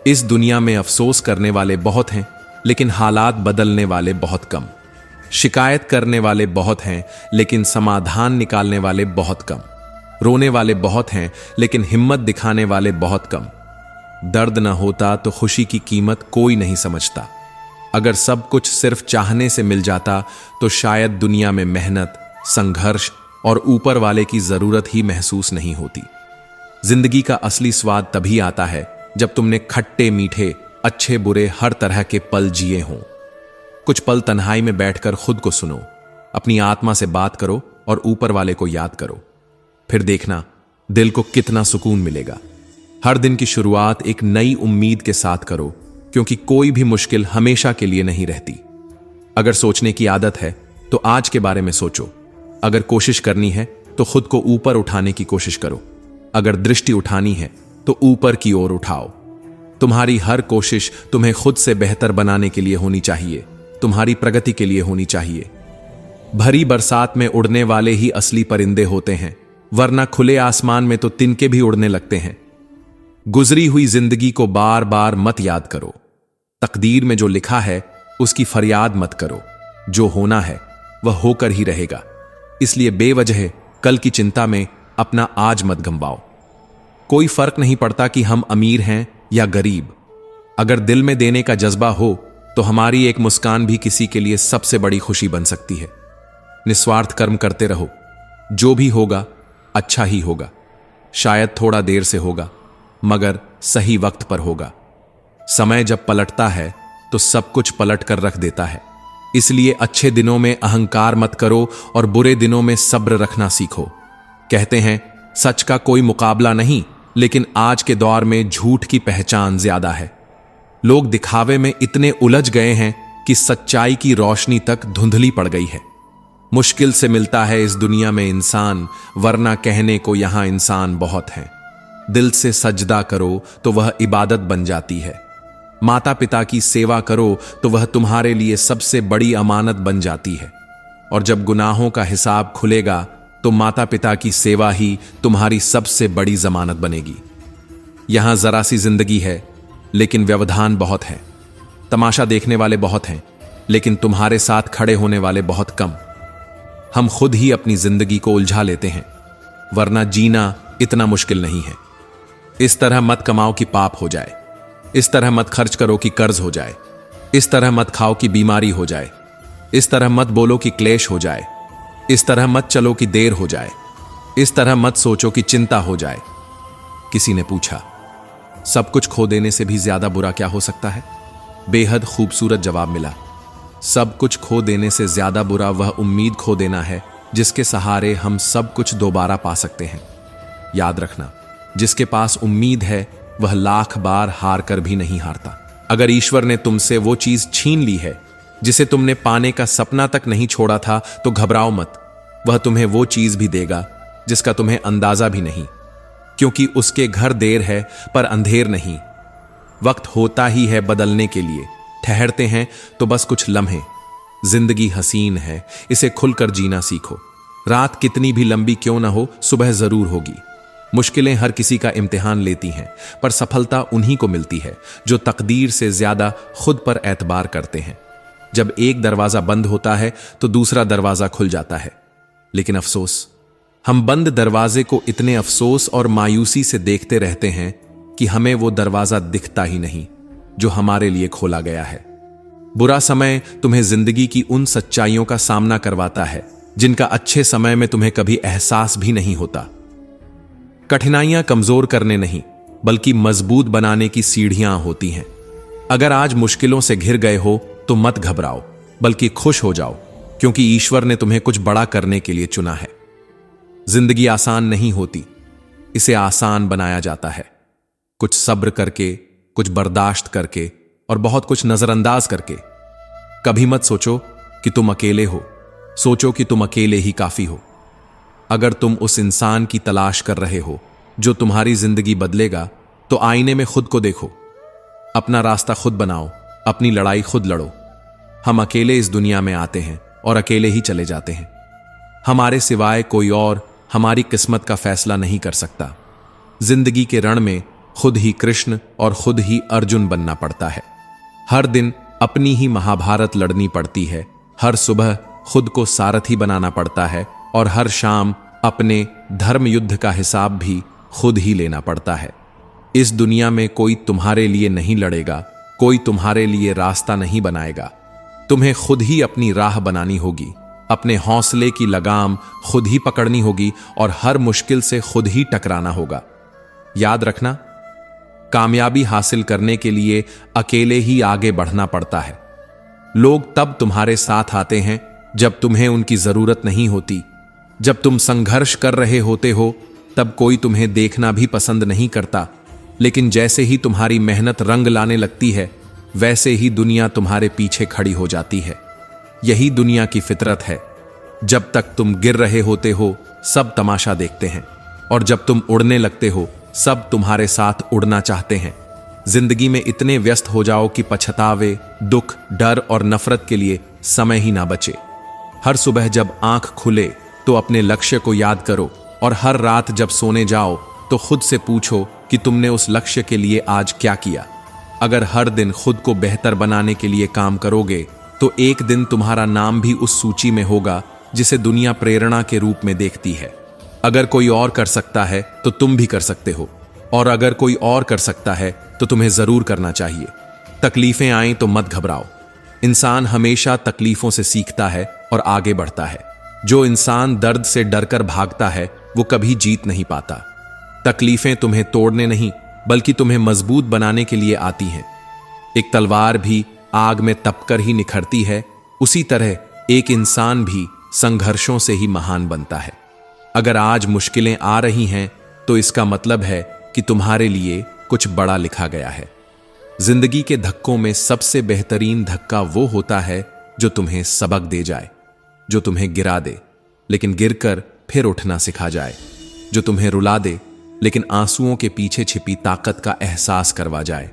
इस दुनिया में अफसोस करने वाले बहुत हैं, लेकिन हालात बदलने वाले बहुत कम। शिकायत करने वाले बहुत हैं, लेकिन समाधान निकालने वाले बहुत कम। रोने वाले बहुत हैं, लेकिन हिम्मत दिखाने वाले बहुत कम। दर्द न होता तो खुशी की कीमत कोई नहीं समझता। अगर सब कुछ सिर्फ चाहने से मिल जाता तो शायद दुनिया में मेहनत, संघर्ष और ऊपर वाले की जरूरत ही महसूस नहीं होती। जिंदगी का असली स्वाद तभी आता है जब तुमने खट्टे मीठे, अच्छे बुरे हर तरह के पल जिए हों। कुछ पल तन्हाई में बैठकर खुद को सुनो, अपनी आत्मा से बात करो और ऊपर वाले को याद करो। फिर देखना दिल को कितना सुकून मिलेगा। हर दिन की शुरुआत एक नई उम्मीद के साथ करो, क्योंकि कोई भी मुश्किल हमेशा के लिए नहीं रहती। अगर सोचने की आदत है तो आज के बारे में सोचो। अगर कोशिश करनी है तो खुद को ऊपर उठाने की कोशिश करो। अगर दृष्टि उठानी है तो ऊपर की ओर उठाओ। तुम्हारी हर कोशिश तुम्हें खुद से बेहतर बनाने के लिए होनी चाहिए, तुम्हारी प्रगति के लिए होनी चाहिए। भरी बरसात में उड़ने वाले ही असली परिंदे होते हैं, वरना खुले आसमान में तो तिनके भी उड़ने लगते हैं। गुजरी हुई जिंदगी को बार बार मत याद करो। तकदीर में जो लिखा है उसकी फरियाद मत करो। जो होना है वह होकर ही रहेगा। इसलिए बेवजह कल की चिंता में अपना आज मत गंवाओ। कोई फर्क नहीं पड़ता कि हम अमीर हैं या गरीब। अगर दिल में देने का जज्बा हो तो हमारी एक मुस्कान भी किसी के लिए सबसे बड़ी खुशी बन सकती है। निस्वार्थ कर्म करते रहो। जो भी होगा अच्छा ही होगा। शायद थोड़ा देर से होगा, मगर सही वक्त पर होगा। समय जब पलटता है तो सब कुछ पलट कर रख देता है। इसलिए अच्छे दिनों में अहंकार मत करो और बुरे दिनों में सब्र रखना सीखो। कहते हैं सच का कोई मुकाबला नहीं, लेकिन आज के दौर में झूठ की पहचान ज्यादा है। लोग दिखावे में इतने उलझ गए हैं कि सच्चाई की रोशनी तक धुंधली पड़ गई है। मुश्किल से मिलता है इस दुनिया में इंसान, वरना कहने को यहां इंसान बहुत हैं। दिल से सजदा करो तो वह इबादत बन जाती है। माता पिता की सेवा करो तो वह तुम्हारे लिए सबसे बड़ी अमानत बन जाती है। और जब गुनाहों का हिसाब खुलेगा तो माता पिता की सेवा ही तुम्हारी सबसे बड़ी जमानत बनेगी। यहां जरा सी जिंदगी है, लेकिन व्यवधान बहुत है। तमाशा देखने वाले बहुत हैं, लेकिन तुम्हारे साथ खड़े होने वाले बहुत कम। हम खुद ही अपनी जिंदगी को उलझा लेते हैं, वरना जीना इतना मुश्किल नहीं है। इस तरह मत कमाओ कि पाप हो जाए। इस तरह मत खर्च करो कि कर्ज हो जाए। इस तरह मत खाओ कि बीमारी हो जाए। इस तरह मत बोलो कि क्लेश हो जाए। इस तरह मत चलो कि देर हो जाए। इस तरह मत सोचो कि चिंता हो जाए। किसी ने पूछा, सब कुछ खो देने से भी ज्यादा बुरा क्या हो सकता है? बेहद खूबसूरत जवाब मिला। सब कुछ खो देने से ज्यादा बुरा वह उम्मीद खो देना है जिसके सहारे हम सब कुछ दोबारा पा सकते हैं। याद रखना, जिसके पास उम्मीद है वह लाख बार हार कर भी नहीं हारता। अगर ईश्वर ने तुमसे वो चीज छीन ली है जिसे तुमने पाने का सपना तक नहीं छोड़ा था तो घबराओ मत। वह तुम्हें वो चीज भी देगा जिसका तुम्हें अंदाजा भी नहीं, क्योंकि उसके घर देर है पर अंधेर नहीं। वक्त होता ही है बदलने के लिए। ठहरते हैं तो बस कुछ लम्हे। जिंदगी हसीन है, इसे खुलकर जीना सीखो। रात कितनी भी लंबी क्यों ना हो, सुबह जरूर होगी। मुश्किलें हर किसी का इम्तिहान लेती हैं, पर सफलता उन्हीं को मिलती है जो तकदीर से ज्यादा खुद पर एतबार करते हैं। जब एक दरवाजा बंद होता है तो दूसरा दरवाजा खुल जाता है, लेकिन अफसोस, हम बंद दरवाजे को इतने अफसोस और मायूसी से देखते रहते हैं कि हमें वो दरवाजा दिखता ही नहीं जो हमारे लिए खोला गया है। बुरा समय तुम्हें जिंदगी की उन सच्चाइयों का सामना करवाता है जिनका अच्छे समय में तुम्हें कभी एहसास भी नहीं होता। कठिनाइयां कमजोर करने नहीं, बल्कि मजबूत बनाने की सीढ़ियां होती हैं। अगर आज मुश्किलों से घिर गए हो तो मत घबराओ, बल्कि खुश हो जाओ, क्योंकि ईश्वर ने तुम्हें कुछ बड़ा करने के लिए चुना है। जिंदगी आसान नहीं होती, इसे आसान बनाया जाता है। कुछ सब्र करके, कुछ बर्दाश्त करके और बहुत कुछ नजरअंदाज करके। कभी मत सोचो कि तुम अकेले हो, सोचो कि तुम अकेले ही काफी हो। अगर तुम उस इंसान की तलाश कर रहे हो जो तुम्हारी जिंदगी बदलेगा, तो आईने में खुद को देखो, अपना रास्ता खुद बनाओ, अपनी लड़ाई खुद लड़ो। हम अकेले इस दुनिया में आते हैं और अकेले ही चले जाते हैं। हमारे सिवाय कोई और हमारी किस्मत का फैसला नहीं कर सकता। जिंदगी के रण में खुद ही कृष्ण और खुद ही अर्जुन बनना पड़ता है। हर दिन अपनी ही महाभारत लड़नी पड़ती है, हर सुबह खुद को सारथी बनाना पड़ता है और हर शाम अपने धर्म युद्ध का हिसाब भी खुद ही लेना पड़ता है। इस दुनिया में कोई तुम्हारे लिए नहीं लड़ेगा, कोई तुम्हारे लिए रास्ता नहीं बनाएगा। तुम्हें खुद ही अपनी राह बनानी होगी, अपने हौसले की लगाम खुद ही पकड़नी होगी और हर मुश्किल से खुद ही टकराना होगा। याद रखना, कामयाबी हासिल करने के लिए अकेले ही आगे बढ़ना पड़ता है। लोग तब तुम्हारे साथ आते हैं जब तुम्हें उनकी जरूरत नहीं होती। जब तुम संघर्ष कर रहे होते हो तब कोई तुम्हें देखना भी पसंद नहीं करता, लेकिन जैसे ही तुम्हारी मेहनत रंग लाने लगती है, वैसे ही दुनिया तुम्हारे पीछे खड़ी हो जाती है। यही दुनिया की फितरत है। जब तक तुम गिर रहे होते हो, सब तमाशा देखते हैं, और जब तुम उड़ने लगते हो, सब तुम्हारे साथ उड़ना चाहते हैं। जिंदगी में इतने व्यस्त हो जाओ कि पछतावे, दुख, डर और नफरत के लिए समय ही ना बचे। हर सुबह जब आंख खुले तो अपने लक्ष्य को याद करो, और हर रात जब सोने जाओ तो खुद से पूछो कि तुमने उस लक्ष्य के लिए आज क्या किया। अगर हर दिन खुद को बेहतर बनाने के लिए काम करोगे तो एक दिन तुम्हारा नाम भी उस सूची में होगा जिसे दुनिया प्रेरणा के रूप में देखती है। अगर कोई और कर सकता है तो तुम भी कर सकते हो, और अगर कोई और कर सकता है तो तुम्हें जरूर करना चाहिए। तकलीफें आएं तो मत घबराओ। इंसान हमेशा तकलीफों से सीखता है और आगे बढ़ता है। जो इंसान दर्द से डरकर भागता है वो कभी जीत नहीं पाता। तकलीफें तुम्हें तोड़ने नहीं, बल्कि तुम्हें मजबूत बनाने के लिए आती हैं। एक तलवार भी आग में तपकर ही निखरती है, उसी तरह एक इंसान भी संघर्षों से ही महान बनता है। अगर आज मुश्किलें आ रही हैं तो इसका मतलब है कि तुम्हारे लिए कुछ बड़ा लिखा गया है। जिंदगी के धक्कों में सबसे बेहतरीन धक्का वो होता है जो तुम्हें सबक दे जाए, जो तुम्हें गिरा दे लेकिन गिरकर फिर उठना सिखा जाए, जो तुम्हें रुला दे लेकिन आंसुओं के पीछे छिपी ताकत का एहसास करवा जाए,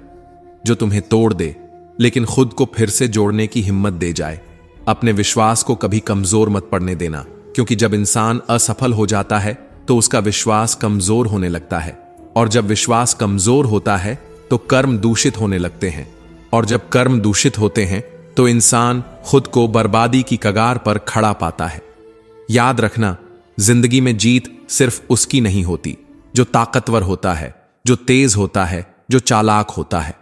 जो तुम्हें तोड़ दे लेकिन खुद को फिर से जोड़ने की हिम्मत दे जाए। अपने विश्वास को कभी कमजोर मत पड़ने देना, क्योंकि जब इंसान असफल हो जाता है तो उसका विश्वास कमजोर होने लगता है, और जब विश्वास कमजोर होता है तो कर्म दूषित होने लगते हैं, और जब कर्म दूषित होते हैं तो इंसान खुद को बर्बादी की कगार पर खड़ा पाता है। याद रखना, जिंदगी में जीत सिर्फ उसकी नहीं होती जो ताकतवर होता है, जो तेज होता है, जो चालाक होता है।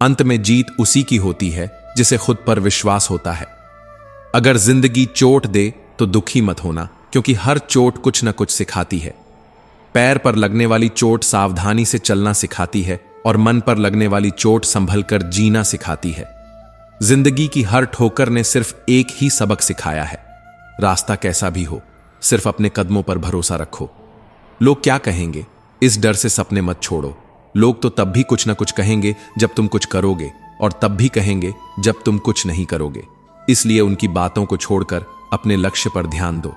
अंत में जीत उसी की होती है जिसे खुद पर विश्वास होता है। अगर जिंदगी चोट दे तो दुखी मत होना, क्योंकि हर चोट कुछ न कुछ सिखाती है। पैर पर लगने वाली चोट सावधानी से चलना सिखाती है, और मन पर लगने वाली चोट संभल कर जीना सिखाती है। जिंदगी की हर ठोकर ने सिर्फ एक ही सबक सिखाया है, रास्ता कैसा भी हो, सिर्फ अपने कदमों पर भरोसा रखो। लोग क्या कहेंगे, इस डर से सपने मत छोड़ो। लोग तो तब भी कुछ न कुछ कहेंगे जब तुम कुछ करोगे, और तब भी कहेंगे जब तुम कुछ नहीं करोगे। इसलिए उनकी बातों को छोड़कर अपने लक्ष्य पर ध्यान दो।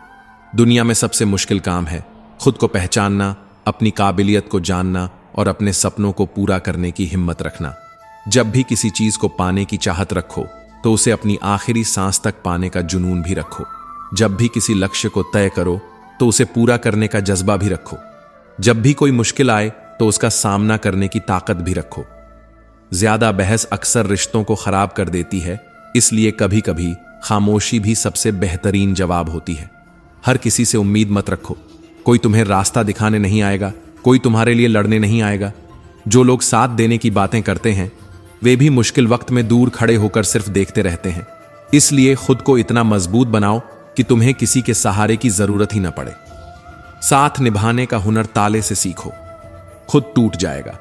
दुनिया में सबसे मुश्किल काम है खुद को पहचानना, अपनी काबिलियत को जानना और अपने सपनों को पूरा करने की हिम्मत रखना। जब भी किसी चीज को पाने की चाहत रखो तो उसे अपनी आखिरी सांस तक पाने का जुनून भी रखो। जब भी किसी लक्ष्य को तय करो तो उसे पूरा करने का जज्बा भी रखो। जब भी कोई मुश्किल आए तो उसका सामना करने की ताकत भी रखो। ज्यादा बहस अक्सर रिश्तों को खराब कर देती है, इसलिए कभी कभी खामोशी भी सबसे बेहतरीन जवाब होती है। हर किसी से उम्मीद मत रखो। कोई तुम्हें रास्ता दिखाने नहीं आएगा, कोई तुम्हारे लिए लड़ने नहीं आएगा। जो लोग साथ देने की बातें करते हैं वे भी मुश्किल वक्त में दूर खड़े होकर सिर्फ देखते रहते हैं। इसलिए खुद को इतना मजबूत बनाओ कि तुम्हें किसी के सहारे की जरूरत ही न पड़े। साथ निभाने का हुनर ताले से सीखो। खुद टूट जाएगा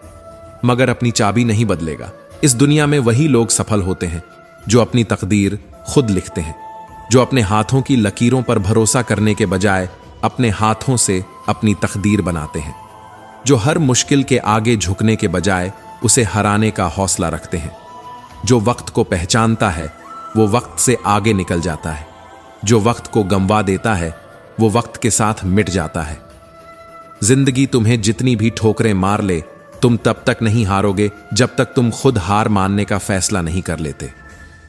मगर अपनी चाबी नहीं बदलेगा। इस दुनिया में वही लोग सफल होते हैं जो अपनी तकदीर खुद लिखते हैं, जो अपने हाथों की लकीरों पर भरोसा करने के बजाय अपने हाथों से अपनी तकदीर बनाते हैं, जो हर मुश्किल के आगे झुकने के बजाय उसे हराने का हौसला रखते हैं, जो वक्त को पहचानता है वो वक्त से आगे निकल जाता है, जो वक्त को गंवा देता है वो वक्त के साथ मिट जाता है। जिंदगी तुम्हें जितनी भी ठोकरें मार ले, तुम तब तक नहीं हारोगे जब तक तुम खुद हार मानने का फैसला नहीं कर लेते।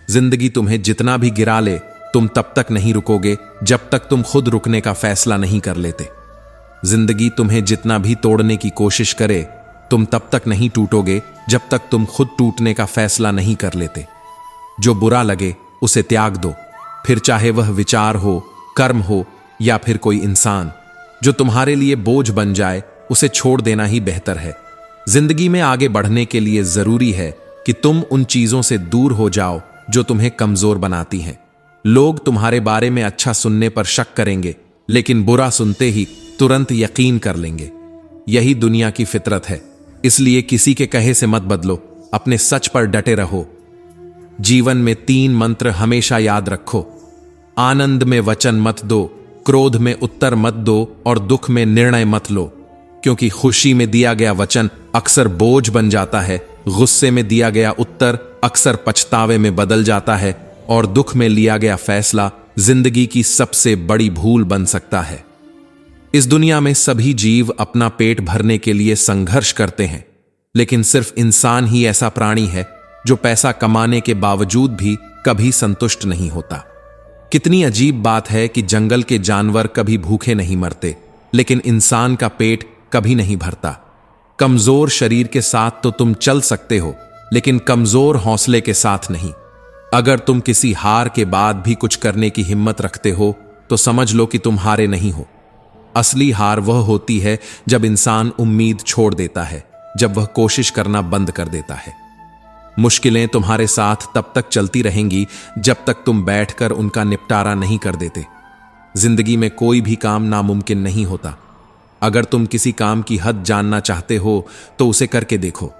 जिंदगी तुम्हें जितना भी गिरा ले, तुम तब तक नहीं रुकोगे जब तक तुम खुद रुकने का फैसला नहीं कर लेते। जिंदगी तुम्हें जितना भी तोड़ने की कोशिश करे, तुम तब तक नहीं टूटोगे जब तक तुम खुद टूटने का फैसला नहीं कर लेते। जो बुरा लगे उसे त्याग दो, फिर चाहे वह विचार हो, कर्म हो या फिर कोई इंसान। जो तुम्हारे लिए बोझ बन जाए उसे छोड़ देना ही बेहतर है। जिंदगी में आगे बढ़ने के लिए जरूरी है कि तुम उन चीजों से दूर हो जाओ जो तुम्हें कमजोर बनाती हैं। लोग तुम्हारे बारे में अच्छा सुनने पर शक करेंगे, लेकिन बुरा सुनते ही तुरंत यकीन कर लेंगे। यही दुनिया की फितरत है, इसलिए किसी के कहे से मत बदलो, अपने सच पर डटे रहो। जीवन में 3 मंत्र हमेशा याद रखो। आनंद में वचन मत दो, क्रोध में उत्तर मत दो और दुख में निर्णय मत लो, क्योंकि खुशी में दिया गया वचन अक्सर बोझ बन जाता है, गुस्से में दिया गया उत्तर अक्सर पछतावे में बदल जाता है और दुख में लिया गया फैसला जिंदगी की सबसे बड़ी भूल बन सकता है। इस दुनिया में सभी जीव अपना पेट भरने के लिए संघर्ष करते हैं, लेकिन सिर्फ इंसान ही ऐसा प्राणी है जो पैसा कमाने के बावजूद भी कभी संतुष्ट नहीं होता। कितनी अजीब बात है कि जंगल के जानवर कभी भूखे नहीं मरते, लेकिन इंसान का पेट कभी नहीं भरता। कमजोर शरीर के साथ तो तुम चल सकते हो, लेकिन कमजोर हौसले के साथ नहीं। अगर तुम किसी हार के बाद भी कुछ करने की हिम्मत रखते हो तो समझ लो कि तुम हारे नहीं हो। असली हार वह होती है जब इंसान उम्मीद छोड़ देता है, जब वह कोशिश करना बंद कर देता है। मुश्किलें तुम्हारे साथ तब तक चलती रहेंगी जब तक तुम बैठकर उनका निपटारा नहीं कर देते। जिंदगी में कोई भी काम नामुमकिन नहीं होता। अगर तुम किसी काम की हद जानना चाहते हो तो उसे करके देखो,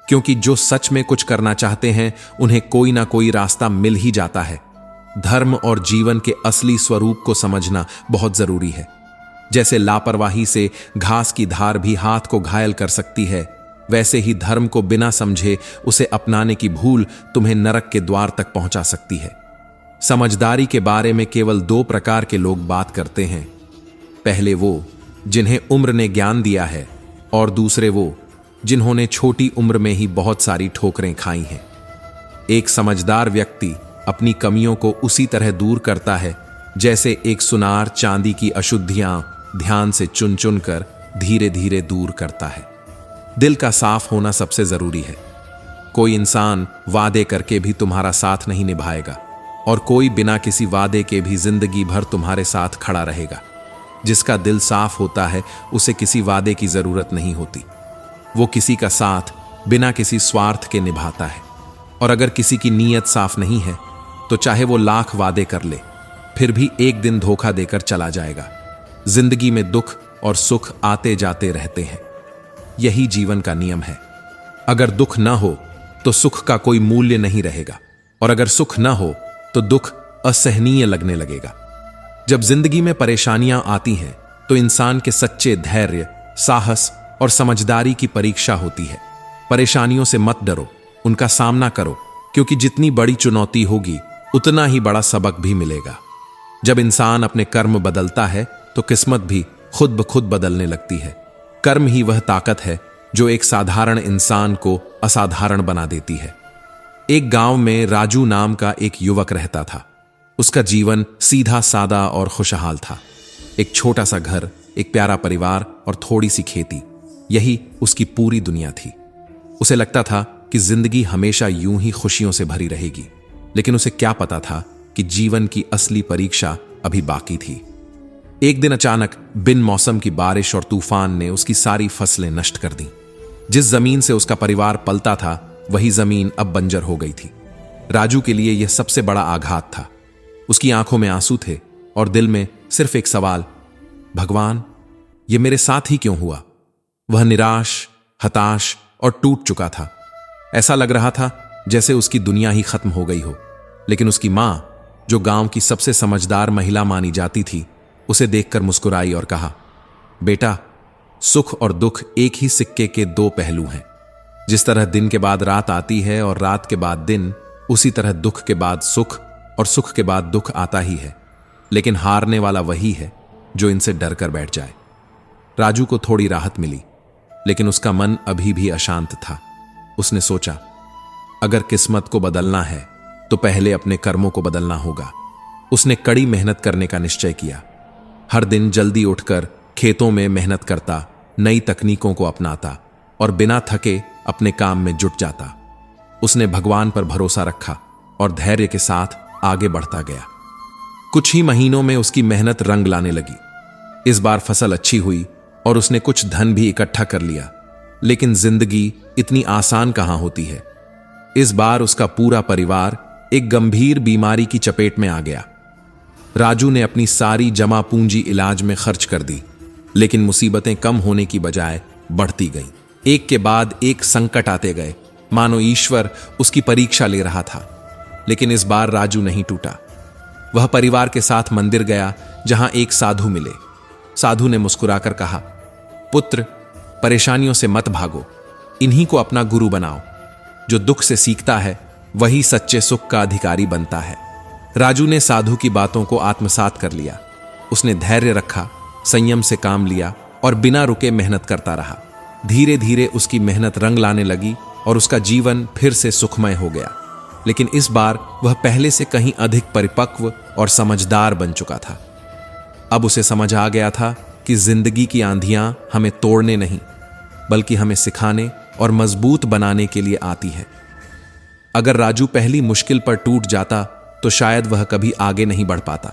क्योंकि जो सच में कुछ करना चाहते हैं उन्हें कोई ना कोई रास्ता मिल ही जाता है। धर्म और जीवन के असली स्वरूप को समझना बहुत जरूरी है। जैसे लापरवाही से घास की धार भी हाथ को घायल कर सकती है, वैसे ही धर्म को बिना समझे उसे अपनाने की भूल तुम्हें नरक के द्वार तक पहुंचा सकती है। समझदारी के बारे में केवल 2 प्रकार के लोग बात करते हैं। पहले वो जिन्हें उम्र ने ज्ञान दिया है, और दूसरे वो जिन्होंने छोटी उम्र में ही बहुत सारी ठोकरें खाई हैं। एक समझदार व्यक्ति अपनी कमियों को उसी तरह दूर करता है जैसे एक सुनार चांदी की अशुद्धियां ध्यान से चुन चुन कर धीरे धीरे दूर करता है। दिल का साफ होना सबसे जरूरी है। कोई इंसान वादे करके भी तुम्हारा साथ नहीं निभाएगा, और कोई बिना किसी वादे के भी जिंदगी भर तुम्हारे साथ खड़ा रहेगा। जिसका दिल साफ होता है उसे किसी वादे की जरूरत नहीं होती। वो किसी का साथ बिना किसी स्वार्थ के निभाता है, और अगर किसी की नीयत साफ नहीं है तो चाहे वो लाख वादे कर ले, फिर भी एक दिन धोखा देकर चला जाएगा। जिंदगी में दुख और सुख आते जाते रहते हैं, यही जीवन का नियम है। अगर दुख ना हो तो सुख का कोई मूल्य नहीं रहेगा, और अगर सुख ना हो तो दुख असहनीय लगने लगेगा। जब जिंदगी में परेशानियां आती हैं तो इंसान के सच्चे धैर्य, साहस और समझदारी की परीक्षा होती है। परेशानियों से मत डरो, उनका सामना करो, क्योंकि जितनी बड़ी चुनौती होगी उतना ही बड़ा सबक भी मिलेगा। जब इंसान अपने कर्म बदलता है तो किस्मत भी खुद ब खुद बदलने लगती है। कर्म ही वह ताकत है जो एक साधारण इंसान को असाधारण बना देती है। एक गांव में राजू नाम का एक युवक रहता था। उसका जीवन सीधा सादा और खुशहाल था। एक छोटा सा घर, एक प्यारा परिवार और थोड़ी सी खेती, यही उसकी पूरी दुनिया थी। उसे लगता था कि जिंदगी हमेशा यूं ही खुशियों से भरी रहेगी, लेकिन उसे क्या पता था कि जीवन की असली परीक्षा अभी बाकी थी। एक दिन अचानक बिन मौसम की बारिश और तूफान ने उसकी सारी फसलें नष्ट कर दी। जिस जमीन से उसका परिवार पलता था, वही जमीन अब बंजर हो गई थी। राजू के लिए यह सबसे बड़ा आघात था। उसकी आंखों में आंसू थे और दिल में सिर्फ एक सवाल, भगवान, ये मेरे साथ ही क्यों हुआ? वह निराश, हताश और टूट चुका था। ऐसा लग रहा था जैसे उसकी दुनिया ही खत्म हो गई हो। लेकिन उसकी मां, जो गांव की सबसे समझदार महिला मानी जाती थी, उसे देखकर मुस्कुराई और कहा, बेटा, सुख और दुख एक ही सिक्के के दो पहलू हैं। जिस तरह दिन के बाद रात आती है और रात के बाद दिन, उसी तरह दुख के बाद सुख और सुख के बाद दुख आता ही है। लेकिन हारने वाला वही है जो इनसे डर कर बैठ जाए। राजू को थोड़ी राहत मिली, लेकिन उसका मन अभी भी अशांत था। उसने सोचा, अगर किस्मत को बदलना है तो पहले अपने कर्मों को बदलना होगा। उसने कड़ी मेहनत करने का निश्चय किया। हर दिन जल्दी उठकर खेतों में मेहनत करता, नई तकनीकों को अपनाता और बिना थके अपने काम में जुट जाता। उसने भगवान पर भरोसा रखा और धैर्य के साथ आगे बढ़ता गया। कुछ ही महीनों में उसकी मेहनत रंग लाने लगी। इस बार फसल अच्छी हुई और उसने कुछ धन भी इकट्ठा कर लिया। लेकिन जिंदगी इतनी आसान कहां होती है। इस बार उसका पूरा परिवार एक गंभीर बीमारी की चपेट में आ गया। राजू ने अपनी सारी जमा पूंजी इलाज में खर्च कर दी, लेकिन मुसीबतें कम होने की बजाय बढ़ती गईं। एक के बाद एक संकट आते गए, मानो ईश्वर उसकी परीक्षा ले रहा था। लेकिन इस बार राजू नहीं टूटा। वह परिवार के साथ मंदिर गया, जहां एक साधु मिले। साधु ने मुस्कुराकर कहा, पुत्र, परेशानियों से मत भागो, इन्हीं को अपना गुरु बनाओ। जो दुख से सीखता है वही सच्चे सुख का अधिकारी बनता है। राजू ने साधु की बातों को आत्मसात कर लिया। उसने धैर्य रखा, संयम से काम लिया और बिना रुके मेहनत करता रहा। धीरे धीरे उसकी मेहनत रंग लाने लगी और उसका जीवन फिर से सुखमय हो गया। लेकिन इस बार वह पहले से कहीं अधिक परिपक्व और समझदार बन चुका था। अब उसे समझ आ गया था कि जिंदगी की आंधियां हमें तोड़ने नहीं, बल्कि हमें सिखाने और मजबूत बनाने के लिए आती है। अगर राजू पहली मुश्किल पर टूट जाता तो शायद वह कभी आगे नहीं बढ़ पाता।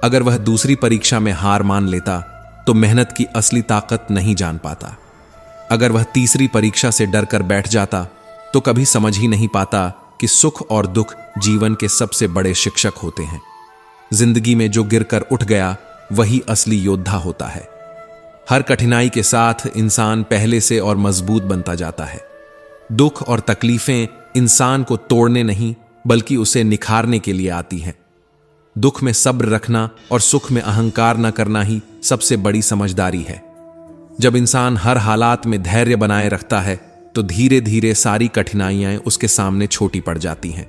अगर वह दूसरी परीक्षा में हार मान लेता तो मेहनत की असली ताकत नहीं जान पाता। अगर वह तीसरी परीक्षा से डर कर बैठ जाता तो कभी समझ ही नहीं पाता कि सुख और दुख जीवन के सबसे बड़े शिक्षक होते हैं। जिंदगी में जो गिरकर उठ गया वही असली योद्धा होता है। हर कठिनाई के साथ इंसान पहले से और मजबूत बनता जाता है। दुख और तकलीफें इंसान को तोड़ने नहीं, बल्कि उसे निखारने के लिए आती हैं। दुख में सब्र रखना और सुख में अहंकार न करना ही सबसे बड़ी समझदारी है। जब इंसान हर हालात में धैर्य बनाए रखता है तो धीरे धीरे सारी कठिनाइयां उसके सामने छोटी पड़ जाती हैं।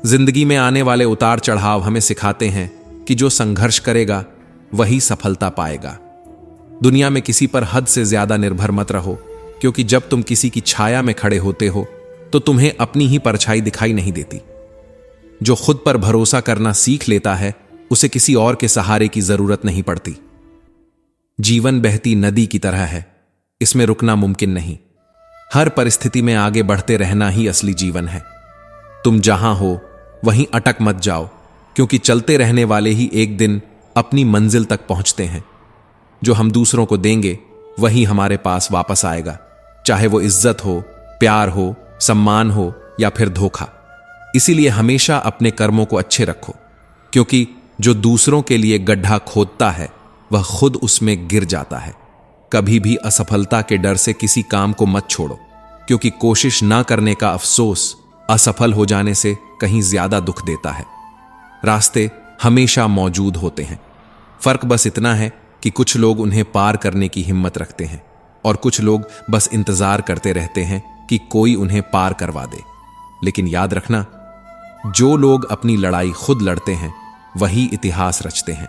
जिंदगी में आने वाले उतार चढ़ाव हमें सिखाते हैं कि जो संघर्ष करेगा वही सफलता पाएगा। दुनिया में किसी पर हद से ज्यादा निर्भर मत रहो, क्योंकि जब तुम किसी की छाया में खड़े होते हो तो तुम्हें अपनी ही परछाई दिखाई नहीं देती। जो खुद पर भरोसा करना सीख लेता है उसे किसी और के सहारे की जरूरत नहीं पड़ती। जीवन बहती नदी की तरह है, इसमें रुकना मुमकिन नहीं। हर परिस्थिति में आगे बढ़ते रहना ही असली जीवन है। तुम जहां हो वहीं अटक मत जाओ, क्योंकि चलते रहने वाले ही एक दिन अपनी मंजिल तक पहुंचते हैं। जो हम दूसरों को देंगे वही हमारे पास वापस आएगा, चाहे वो इज्जत हो, प्यार हो, सम्मान हो या फिर धोखा। इसीलिए हमेशा अपने कर्मों को अच्छे रखो, क्योंकि जो दूसरों के लिए गड्ढा खोदता है वह खुद उसमें गिर जाता है। कभी भी असफलता के डर से किसी काम को मत छोड़ो, क्योंकि कोशिश ना करने का अफसोस असफल हो जाने से कहीं ज्यादा दुख देता है। रास्ते हमेशा मौजूद होते हैं, फर्क बस इतना है कि कुछ लोग उन्हें पार करने की हिम्मत रखते हैं और कुछ लोग बस इंतजार करते रहते हैं कि कोई उन्हें पार करवा दे। लेकिन याद रखना, जो लोग अपनी लड़ाई खुद लड़ते हैं वही इतिहास रचते हैं।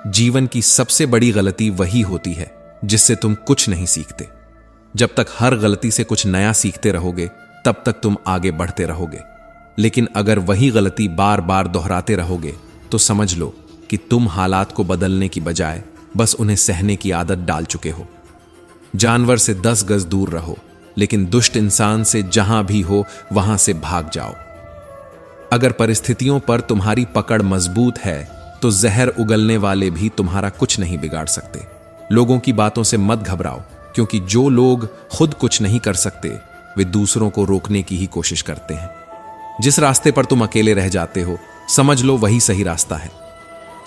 जीवन की सबसे बड़ी गलती वही होती है जिससे तुम कुछ नहीं सीखते। जब तक हर गलती से कुछ नया सीखते रहोगे तब तक तुम आगे बढ़ते रहोगे। लेकिन अगर वही गलती बार बार दोहराते रहोगे तो समझ लो कि तुम हालात को बदलने की बजाय बस उन्हें सहने की आदत डाल चुके हो। जानवर से 10 गज दूर रहो, लेकिन दुष्ट इंसान से जहां भी हो वहां से भाग जाओ। अगर परिस्थितियों पर तुम्हारी पकड़ मजबूत है तो जहर उगलने वाले भी तुम्हारा कुछ नहीं बिगाड़ सकते। लोगों की बातों से मत घबराओ, क्योंकि जो लोग खुद कुछ नहीं कर सकते वे दूसरों को रोकने की ही कोशिश करते हैं। जिस रास्ते पर तुम अकेले रह जाते हो, समझ लो वही सही रास्ता है।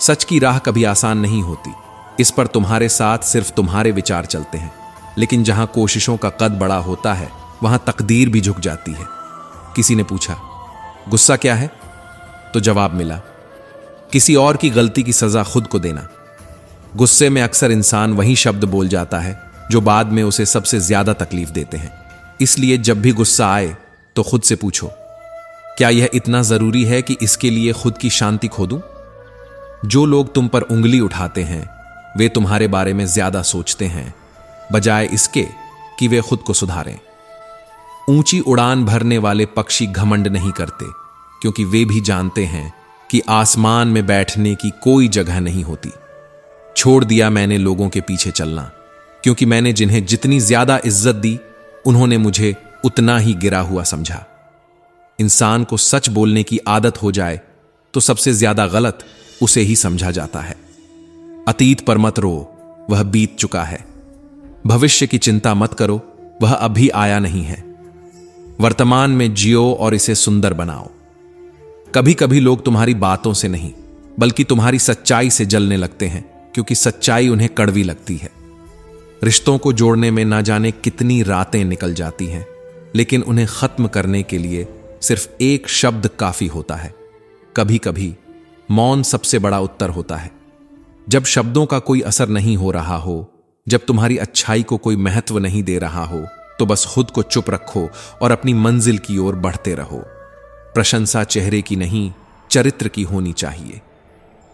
सच की राह कभी आसान नहीं होती, इस पर तुम्हारे साथ सिर्फ तुम्हारे विचार चलते हैं। लेकिन जहां कोशिशों का कद बड़ा होता है वहां तकदीर भी झुक जाती है। किसी ने पूछा, गुस्सा क्या है? तो जवाब मिला, किसी और की गलती की सजा खुद को देना। गुस्से में अक्सर इंसान वही शब्द बोल जाता है जो बाद में उसे सबसे ज्यादा तकलीफ देते हैं। इसलिए जब भी गुस्सा आए तो खुद से पूछो, क्या यह इतना जरूरी है कि इसके लिए खुद की शांति खो दूं? जो लोग तुम पर उंगली उठाते हैं वे तुम्हारे बारे में ज्यादा सोचते हैं बजाय इसके कि वे खुद को सुधारें। ऊंची उड़ान भरने वाले पक्षी घमंड नहीं करते, क्योंकि वे भी जानते हैं कि आसमान में बैठने की कोई जगह नहीं होती। छोड़ दिया मैंने लोगों के पीछे चलना, क्योंकि मैंने जिन्हें जितनी ज्यादा इज्जत दी उन्होंने मुझे उतना ही गिरा हुआ समझा। इंसान को सच बोलने की आदत हो जाए तो सबसे ज्यादा गलत उसे ही समझा जाता है। अतीत पर मत रो, वह बीत चुका है। भविष्य की चिंता मत करो, वह अभी आया नहीं है। वर्तमान में जियो और इसे सुंदर बनाओ। कभी कभी लोग तुम्हारी बातों से नहीं बल्कि तुम्हारी सच्चाई से जलने लगते हैं, क्योंकि सच्चाई उन्हें कड़वी लगती है। रिश्तों को जोड़ने में ना जाने कितनी रातें निकल जाती हैं, लेकिन उन्हें खत्म करने के लिए सिर्फ एक शब्द काफी होता है। कभी कभी मौन सबसे बड़ा उत्तर होता है। जब शब्दों का कोई असर नहीं हो रहा हो, जब तुम्हारी अच्छाई को कोई महत्व नहीं दे रहा हो, तो बस खुद को चुप रखो और अपनी मंजिल की ओर बढ़ते रहो। प्रशंसा चेहरे की नहीं, चरित्र की होनी चाहिए,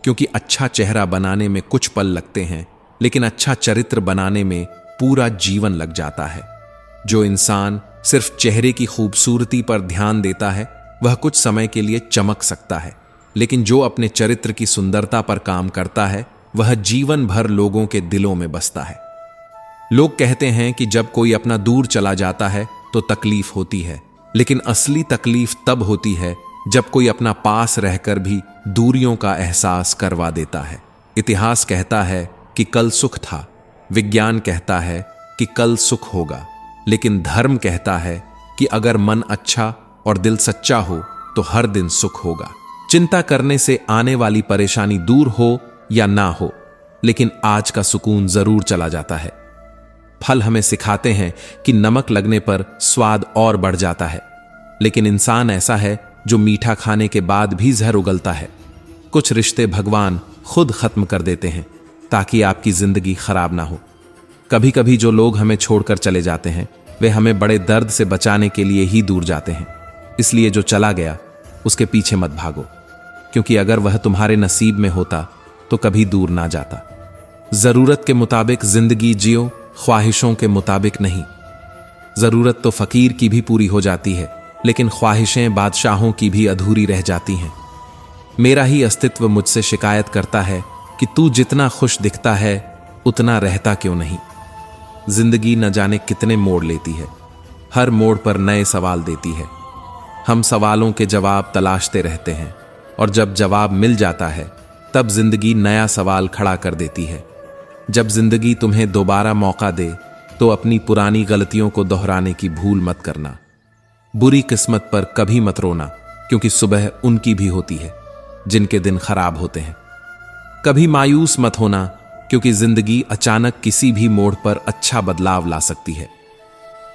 क्योंकि अच्छा चेहरा बनाने में कुछ पल लगते हैं, लेकिन अच्छा चरित्र बनाने में पूरा जीवन लग जाता है। जो इंसान सिर्फ चेहरे की खूबसूरती पर ध्यान देता है वह कुछ समय के लिए चमक सकता है, लेकिन जो अपने चरित्र की सुंदरता पर काम करता है वह जीवन भर लोगों के दिलों में बसता है। लोग कहते हैं कि जब कोई अपना दूर चला जाता है तो तकलीफ होती है, लेकिन असली तकलीफ तब होती है जब कोई अपना पास रहकर भी दूरियों का एहसास करवा देता है। इतिहास कहता है कि कल सुख था, विज्ञान कहता है कि कल सुख होगा, लेकिन धर्म कहता है कि अगर मन अच्छा और दिल सच्चा हो तो हर दिन सुख होगा। चिंता करने से आने वाली परेशानी दूर हो या ना हो, लेकिन आज का सुकून जरूर चला जाता है। फल हमें सिखाते हैं कि नमक लगने पर स्वाद और बढ़ जाता है, लेकिन इंसान ऐसा है जो मीठा खाने के बाद भी जहर उगलता है। कुछ रिश्ते भगवान खुद खत्म कर देते हैं ताकि आपकी जिंदगी खराब ना हो। कभी कभी जो लोग हमें छोड़कर चले जाते हैं वे हमें बड़े दर्द से बचाने के लिए ही दूर जाते हैं। इसलिए जो चला गया उसके पीछे मत भागो, क्योंकि अगर वह तुम्हारे नसीब में होता तो कभी दूर ना जाता। जरूरत के मुताबिक जिंदगी जियो, ख्वाहिशों के मुताबिक नहीं। जरूरत तो फकीर की भी पूरी हो जाती है, लेकिन ख्वाहिशें बादशाहों की भी अधूरी रह जाती हैं। मेरा ही अस्तित्व मुझसे शिकायत करता है कि तू जितना खुश दिखता है उतना रहता क्यों नहीं। जिंदगी न जाने कितने मोड़ लेती है, हर मोड़ पर नए सवाल देती है। हम सवालों के जवाब तलाशते रहते हैं, और जब जवाब मिल जाता है तब जिंदगी नया सवाल खड़ा कर देती है। जब जिंदगी तुम्हें दोबारा मौका दे तो अपनी पुरानी गलतियों को दोहराने की भूल मत करना। बुरी किस्मत पर कभी मत रोना, क्योंकि सुबह उनकी भी होती है जिनके दिन खराब होते हैं। कभी मायूस मत होना, क्योंकि जिंदगी अचानक किसी भी मोड़ पर अच्छा बदलाव ला सकती है।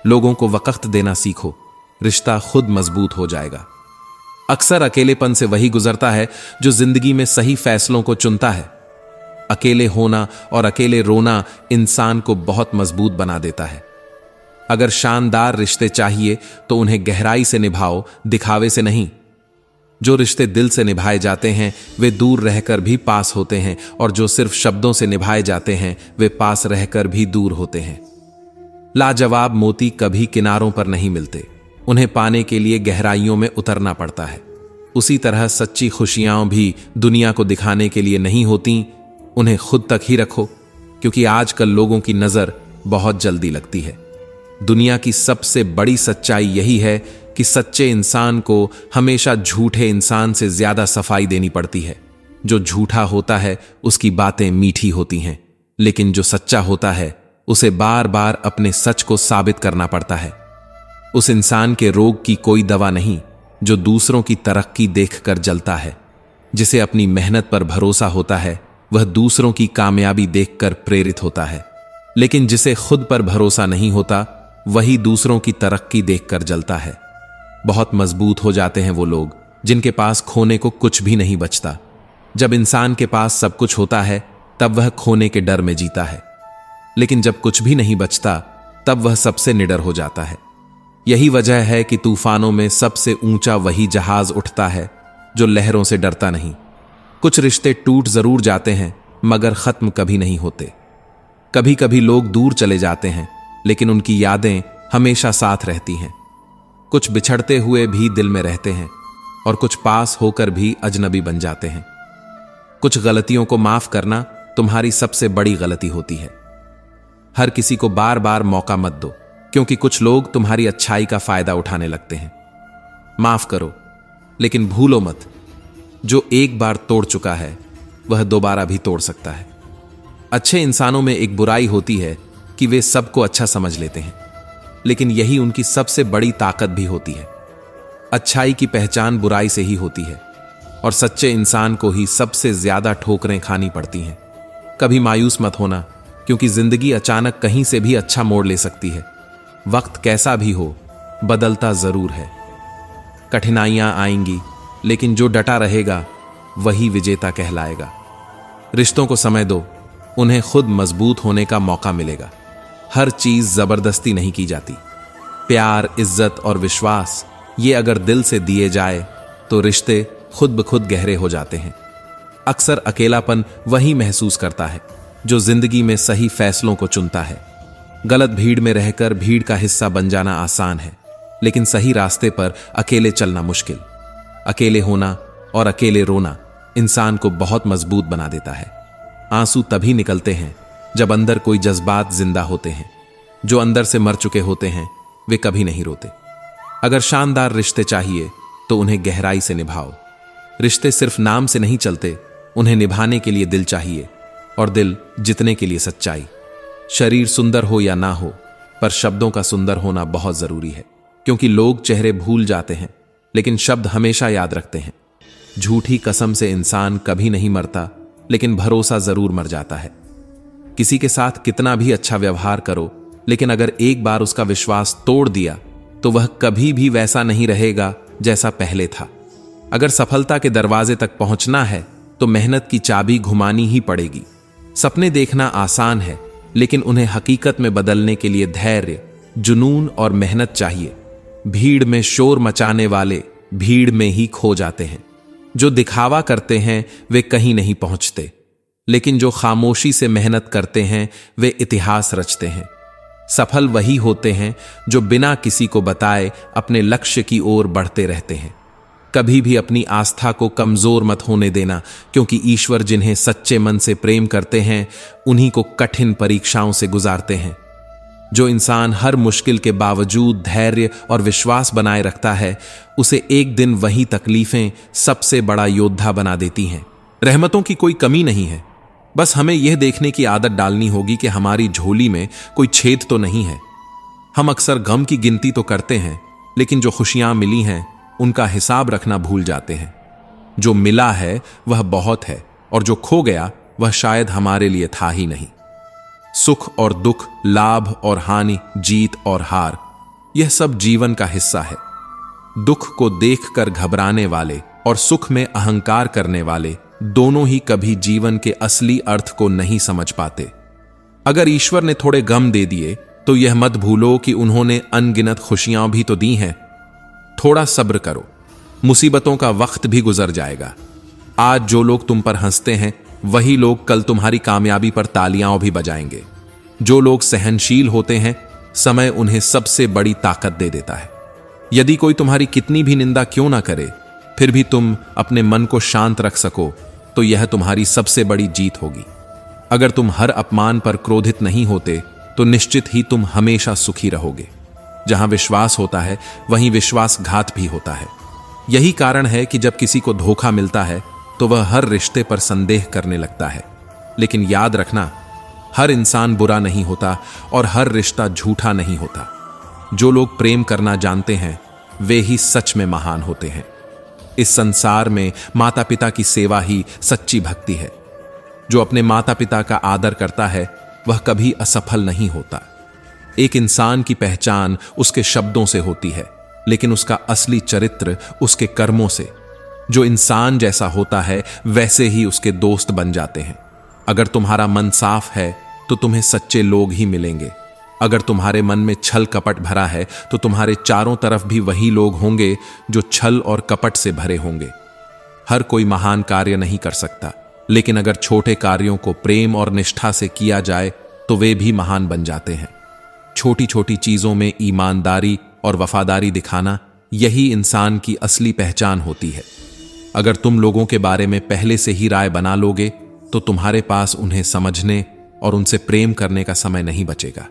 लोगों को वक्त देना सीखो, रिश्ता खुद मजबूत हो जाएगा। अक्सर अकेलेपन से वही गुजरता है जो जिंदगी में सही फैसलों को चुनता है। अकेले होना और अकेले रोना इंसान को बहुत मजबूत बना देता है। अगर शानदार रिश्ते चाहिए तो उन्हें गहराई से निभाओ, दिखावे से नहीं। जो रिश्ते दिल से निभाए जाते हैं वे दूर रहकर भी पास होते हैं, और जो सिर्फ शब्दों से निभाए जाते हैं वे पास रहकर भी दूर होते हैं। लाजवाब मोती कभी किनारों पर नहीं मिलते, उन्हें पाने के लिए गहराइयों में उतरना पड़ता है। उसी तरह सच्ची खुशियां भी दुनिया को दिखाने के लिए नहीं होती, उन्हें खुद तक ही रखो, क्योंकि आजकल लोगों की नजर बहुत जल्दी लगती है। दुनिया की सबसे बड़ी सच्चाई यही है कि सच्चे इंसान को हमेशा झूठे इंसान से ज्यादा सफाई देनी पड़ती है। जो झूठा होता है उसकी बातें मीठी होती हैं, लेकिन जो सच्चा होता है उसे बार बार अपने सच को साबित करना पड़ता है। उस इंसान के रोग की कोई दवा नहीं जो दूसरों की तरक्की देखकर जलता है। जिसे अपनी मेहनत पर भरोसा होता है वह दूसरों की कामयाबी देखकर प्रेरित होता है, लेकिन जिसे खुद पर भरोसा नहीं होता वही दूसरों की तरक्की देखकर जलता है। बहुत मजबूत हो जाते हैं वो लोग जिनके पास खोने को कुछ भी नहीं बचता। जब इंसान के पास सब कुछ होता है तब वह खोने के डर में जीता है, लेकिन जब कुछ भी नहीं बचता तब वह सबसे निडर हो जाता है। यही वजह है कि तूफानों में सबसे ऊंचा वही जहाज उठता है जो लहरों से डरता नहीं। कुछ रिश्ते टूट जरूर जाते हैं मगर खत्म कभी नहीं होते। कभी कभी लोग दूर चले जाते हैं लेकिन उनकी यादें हमेशा साथ रहती हैं। कुछ बिछड़ते हुए भी दिल में रहते हैं और कुछ पास होकर भी अजनबी बन जाते हैं। कुछ गलतियों को माफ करना तुम्हारी सबसे बड़ी गलती होती है। हर किसी को बार बार मौका मत दो, क्योंकि कुछ लोग तुम्हारी अच्छाई का फायदा उठाने लगते हैं। माफ करो, लेकिन भूलो मत, जो एक बार तोड़ चुका है वह दोबारा भी तोड़ सकता है। अच्छे इंसानों में एक बुराई होती है कि वे सबको अच्छा समझ लेते हैं, लेकिन यही उनकी सबसे बड़ी ताकत भी होती है। अच्छाई की पहचान बुराई से ही होती है और सच्चे इंसान को ही सबसे ज्यादा ठोकरें खानी पड़ती हैं। कभी मायूस मत होना, क्योंकि जिंदगी अचानक कहीं से भी अच्छा मोड़ ले सकती है। वक्त कैसा भी हो बदलता जरूर है। कठिनाइयां आएंगी, लेकिन जो डटा रहेगा वही विजेता कहलाएगा। रिश्तों को समय दो, उन्हें खुद मजबूत होने का मौका मिलेगा। हर चीज जबरदस्ती नहीं की जाती। प्यार, इज्जत और विश्वास ये अगर दिल से दिए जाए तो रिश्ते खुद ब खुद गहरे हो जाते हैं। अक्सर अकेलापन वही महसूस करता है जो जिंदगी में सही फैसलों को चुनता है। गलत भीड़ में रहकर भीड़ का हिस्सा बन जाना आसान है, लेकिन सही रास्ते पर अकेले चलना मुश्किल। अकेले होना और अकेले रोना इंसान को बहुत मजबूत बना देता है। आंसू तभी निकलते हैं जब अंदर कोई जज्बात जिंदा होते हैं। जो अंदर से मर चुके होते हैं वे कभी नहीं रोते। अगर शानदार रिश्ते चाहिए तो उन्हें गहराई से निभाओ। रिश्ते सिर्फ नाम से नहीं चलते, उन्हें निभाने के लिए दिल चाहिए, और दिल जीतने के लिए सच्चाई। शरीर सुंदर हो या ना हो, पर शब्दों का सुंदर होना बहुत जरूरी है, क्योंकि लोग चेहरे भूल जाते हैं लेकिन शब्द हमेशा याद रखते हैं। झूठी कसम से इंसान कभी नहीं मरता, लेकिन भरोसा जरूर मर जाता है। किसी के साथ कितना भी अच्छा व्यवहार करो, लेकिन अगर एक बार उसका विश्वास तोड़ दिया तो वह कभी भी वैसा नहीं रहेगा जैसा पहले था। अगर सफलता के दरवाजे तक पहुंचना है तो मेहनत की चाबी घुमानी ही पड़ेगी। सपने देखना आसान है, लेकिन उन्हें हकीकत में बदलने के लिए धैर्य, जुनून और मेहनत चाहिए। भीड़ में शोर मचाने वाले भीड़ में ही खो जाते हैं। जो दिखावा करते हैं वे कहीं नहीं पहुंचते, लेकिन जो खामोशी से मेहनत करते हैं वे इतिहास रचते हैं। सफल वही होते हैं जो बिना किसी को बताए अपने लक्ष्य की ओर बढ़ते रहते हैं। कभी भी अपनी आस्था को कमजोर मत होने देना, क्योंकि ईश्वर जिन्हें सच्चे मन से प्रेम करते हैं उन्हीं को कठिन परीक्षाओं से गुजारते हैं। जो इंसान हर मुश्किल के बावजूद धैर्य और विश्वास बनाए रखता है, उसे एक दिन वही तकलीफें सबसे बड़ा योद्धा बना देती हैं। रहमतों की कोई कमी नहीं है, बस हमें यह देखने की आदत डालनी होगी कि हमारी झोली में कोई छेद तो नहीं है। हम अक्सर गम की गिनती तो करते हैं, लेकिन जो खुशियां मिली हैं उनका हिसाब रखना भूल जाते हैं। जो मिला है वह बहुत है, और जो खो गया वह शायद हमारे लिए था ही नहीं। सुख और दुख, लाभ और हानि, जीत और हार, यह सब जीवन का हिस्सा है। दुख को देखकर घबराने वाले और सुख में अहंकार करने वाले दोनों ही कभी जीवन के असली अर्थ को नहीं समझ पाते। अगर ईश्वर ने थोड़े गम दे दिए तो यह मत भूलो कि उन्होंने अनगिनत खुशियां भी तो दी हैं। थोड़ा सब्र करो, मुसीबतों का वक्त भी गुजर जाएगा। आज जो लोग तुम पर हंसते हैं वही लोग कल तुम्हारी कामयाबी पर तालियां भी बजाएंगे। जो लोग सहनशील होते हैं समय उन्हें सबसे बड़ी ताकत दे देता है। यदि कोई तुम्हारी कितनी भी निंदा क्यों ना करे, फिर भी तुम अपने मन को शांत रख सको तो यह तुम्हारी सबसे बड़ी जीत होगी। अगर तुम हर अपमान पर क्रोधित नहीं होते तो निश्चित ही तुम हमेशा सुखी रहोगे। जहां विश्वास होता है वहीं विश्वासघात भी होता है। यही कारण है कि जब किसी को धोखा मिलता है तो वह हर रिश्ते पर संदेह करने लगता है। लेकिन याद रखना, हर इंसान बुरा नहीं होता और हर रिश्ता झूठा नहीं होता। जो लोग प्रेम करना जानते हैं वे ही सच में महान होते हैं। इस संसार में माता पिता की सेवा ही सच्ची भक्ति है। जो अपने माता पिता का आदर करता है वह कभी असफल नहीं होता। एक इंसान की पहचान उसके शब्दों से होती है, लेकिन उसका असली चरित्र उसके कर्मों से। जो इंसान जैसा होता है वैसे ही उसके दोस्त बन जाते हैं। अगर तुम्हारा मन साफ है तो तुम्हें सच्चे लोग ही मिलेंगे। अगर तुम्हारे मन में छल कपट भरा है तो तुम्हारे चारों तरफ भी वही लोग होंगे जो छल और कपट से भरे होंगे। हर कोई महान कार्य नहीं कर सकता, लेकिन अगर छोटे कार्यों को प्रेम और निष्ठा से किया जाए तो वे भी महान बन जाते हैं। छोटी छोटी चीजों में ईमानदारी और वफादारी दिखाना, यही इंसान की असली पहचान होती है। अगर तुम लोगों के बारे में पहले से ही राय बना लोगे तो तुम्हारे पास उन्हें समझने और उनसे प्रेम करने का समय नहीं बचेगा।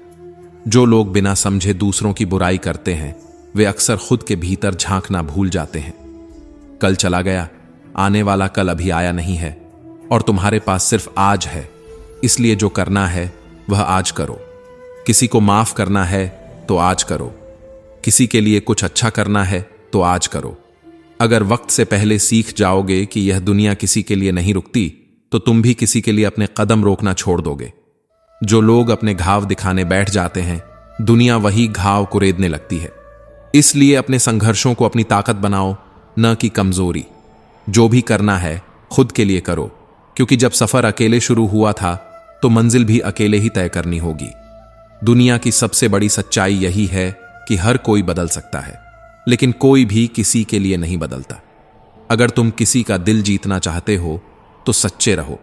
जो लोग बिना समझे दूसरों की बुराई करते हैं वे अक्सर खुद के भीतर झांकना भूल जाते हैं। कल चला गया, आने वाला कल अभी आया नहीं है और तुम्हारे पास सिर्फ आज है। इसलिए जो करना है वह आज करो। किसी को माफ करना है तो आज करो। किसी के लिए कुछ अच्छा करना है तो आज करो। अगर वक्त से पहले सीख जाओगे कि यह दुनिया किसी के लिए नहीं रुकती तो तुम भी किसी के लिए अपने कदम रोकना छोड़ दोगे। जो लोग अपने घाव दिखाने बैठ जाते हैं, दुनिया वही घाव कुरेदने लगती है। इसलिए अपने संघर्षों को अपनी ताकत बनाओ, न कि कमजोरी। जो भी करना है खुद के लिए करो, क्योंकि जब सफर अकेले शुरू हुआ था तो मंजिल भी अकेले ही तय करनी होगी। दुनिया की सबसे बड़ी सच्चाई यही है कि हर कोई बदल सकता है, लेकिन कोई भी किसी के लिए नहीं बदलता। अगर तुम किसी का दिल जीतना चाहते हो तो सच्चे रहो,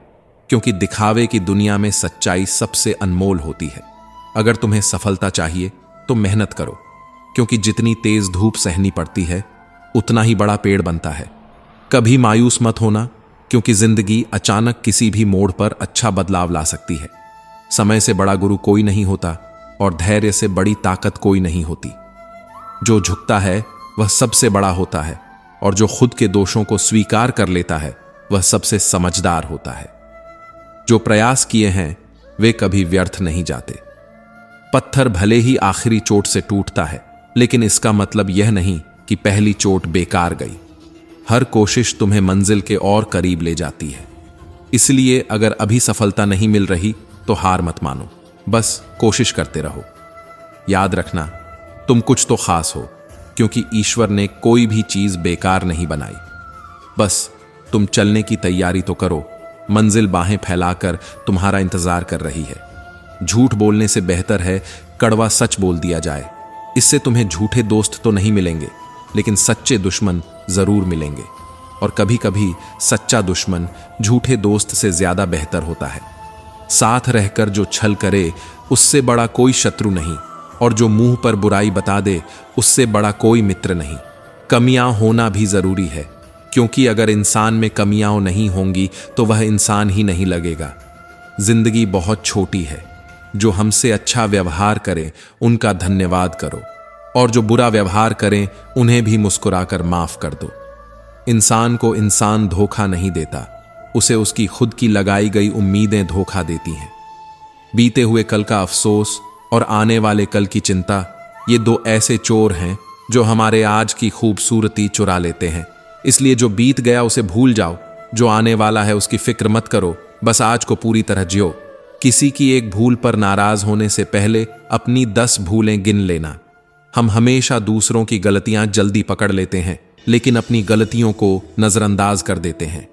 क्योंकि दिखावे की दुनिया में सच्चाई सबसे अनमोल होती है। अगर तुम्हें सफलता चाहिए तो मेहनत करो, क्योंकि जितनी तेज धूप सहनी पड़ती है उतना ही बड़ा पेड़ बनता है। कभी मायूस मत होना, क्योंकि जिंदगी अचानक किसी भी मोड़ पर अच्छा बदलाव ला सकती है। समय से बड़ा गुरु कोई नहीं होता और धैर्य से बड़ी ताकत कोई नहीं होती। जो झुकता है वह सबसे बड़ा होता है और जो खुद के दोषों को स्वीकार कर लेता है वह सबसे समझदार होता है। जो प्रयास किए हैं वे कभी व्यर्थ नहीं जाते। पत्थर भले ही आखिरी चोट से टूटता है, लेकिन इसका मतलब यह नहीं कि पहली चोट बेकार गई। हर कोशिश तुम्हें मंजिल के और करीब ले जाती है। इसलिए अगर अभी सफलता नहीं मिल रही तो हार मत मानो, बस कोशिश करते रहो। याद रखना, तुम कुछ तो खास हो, क्योंकि ईश्वर ने कोई भी चीज बेकार नहीं बनाई। बस तुम चलने की तैयारी तो करो। मंजिल बाहें फैलाकर तुम्हारा इंतजार कर रही है। झूठ बोलने से बेहतर है कड़वा सच बोल दिया जाए। इससे तुम्हें झूठे दोस्त तो नहीं मिलेंगे, लेकिन सच्चे दुश्मन जरूर मिलेंगे। और कभी कभी सच्चा दुश्मन झूठे दोस्त से ज्यादा बेहतर होता है। साथ रहकर जो छल करे उससे बड़ा कोई शत्रु नहीं, और जो मुंह पर बुराई बता दे उससे बड़ा कोई मित्र नहीं। कमियां होना भी जरूरी है, क्योंकि अगर इंसान में कमियां नहीं होंगी तो वह इंसान ही नहीं लगेगा। जिंदगी बहुत छोटी है। जो हमसे अच्छा व्यवहार करें उनका धन्यवाद करो, और जो बुरा व्यवहार करें उन्हें भी मुस्कुराकर माफ कर दो। इंसान को इंसान धोखा नहीं देता, उसे उसकी खुद की लगाई गई उम्मीदें धोखा देती हैं। बीते हुए कल का अफसोस और आने वाले कल की चिंता, ये दो ऐसे चोर हैं जो हमारे आज की खूबसूरती चुरा लेते हैं। इसलिए जो बीत गया उसे भूल जाओ, जो आने वाला है उसकी फिक्र मत करो, बस आज को पूरी तरह जियो। किसी की एक भूल पर नाराज होने से पहले अपनी 10 भूलें गिन लेना। हम हमेशा दूसरों की गलतियां जल्दी पकड़ लेते हैं, लेकिन अपनी गलतियों को नजरअंदाज कर देते हैं।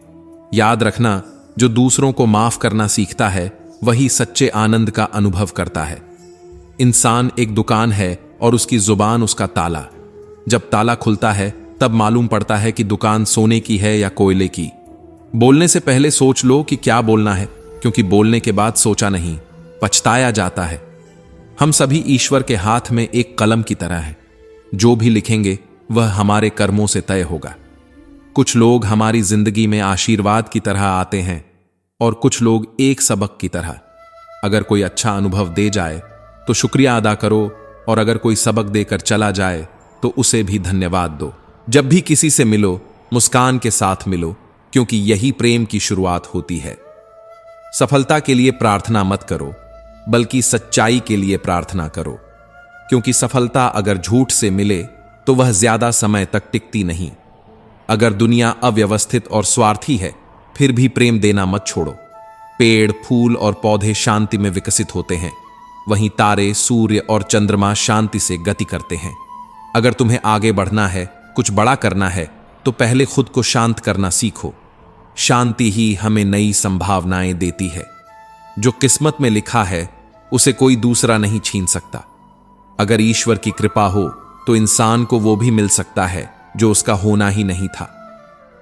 याद रखना, जो दूसरों को माफ करना सीखता है वही सच्चे आनंद का अनुभव करता है। इंसान एक दुकान है और उसकी जुबान उसका ताला। जब ताला खुलता है तब मालूम पड़ता है कि दुकान सोने की है या कोयले की। बोलने से पहले सोच लो कि क्या बोलना है, क्योंकि बोलने के बाद सोचा नहीं, पछताया जाता है। हम सभी ईश्वर के हाथ में एक कलम की तरह हैं। जो भी लिखेंगे वह हमारे कर्मों से तय होगा। कुछ लोग हमारी जिंदगी में आशीर्वाद की तरह आते हैं और कुछ लोग एक सबक की तरह। अगर कोई अच्छा अनुभव दे जाए तो शुक्रिया अदा करो, और अगर कोई सबक देकर चला जाए तो उसे भी धन्यवाद दो। जब भी किसी से मिलो, मुस्कान के साथ मिलो, क्योंकि यही प्रेम की शुरुआत होती है। सफलता के लिए प्रार्थना मत करो, बल्कि सच्चाई के लिए प्रार्थना करो, क्योंकि सफलता अगर झूठ से मिले तो वह ज्यादा समय तक टिकती नहीं। अगर दुनिया अव्यवस्थित और स्वार्थी है, फिर भी प्रेम देना मत छोड़ो। पेड़, फूल और पौधे शांति में विकसित होते हैं, वहीं तारे, सूर्य और चंद्रमा शांति से गति करते हैं। अगर तुम्हें आगे बढ़ना है, कुछ बड़ा करना है, तो पहले खुद को शांत करना सीखो। शांति ही हमें नई संभावनाएं देती है। जो किस्मत में लिखा है उसे कोई दूसरा नहीं छीन सकता। अगर ईश्वर की कृपा हो तो इंसान को वो भी मिल सकता है जो उसका होना ही नहीं था।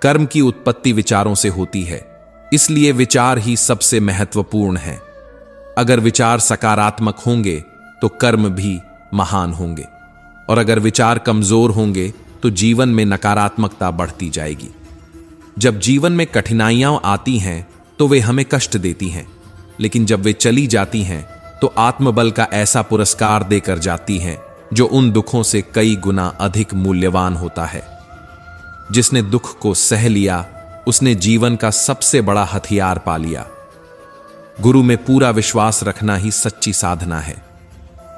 कर्म की उत्पत्ति विचारों से होती है, इसलिए विचार ही सबसे महत्वपूर्ण है। अगर विचार सकारात्मक होंगे तो कर्म भी महान होंगे, और अगर विचार कमजोर होंगे तो जीवन में नकारात्मकता बढ़ती जाएगी। जब जीवन में कठिनाइयां आती हैं तो वे हमें कष्ट देती हैं, लेकिन जब वे चली जाती हैं तो आत्मबल का ऐसा पुरस्कार देकर जाती हैं जो उन दुखों से कई गुना अधिक मूल्यवान होता है। जिसने दुख को सह लिया उसने जीवन का सबसे बड़ा हथियार पा लिया। गुरु में पूरा विश्वास रखना ही सच्ची साधना है।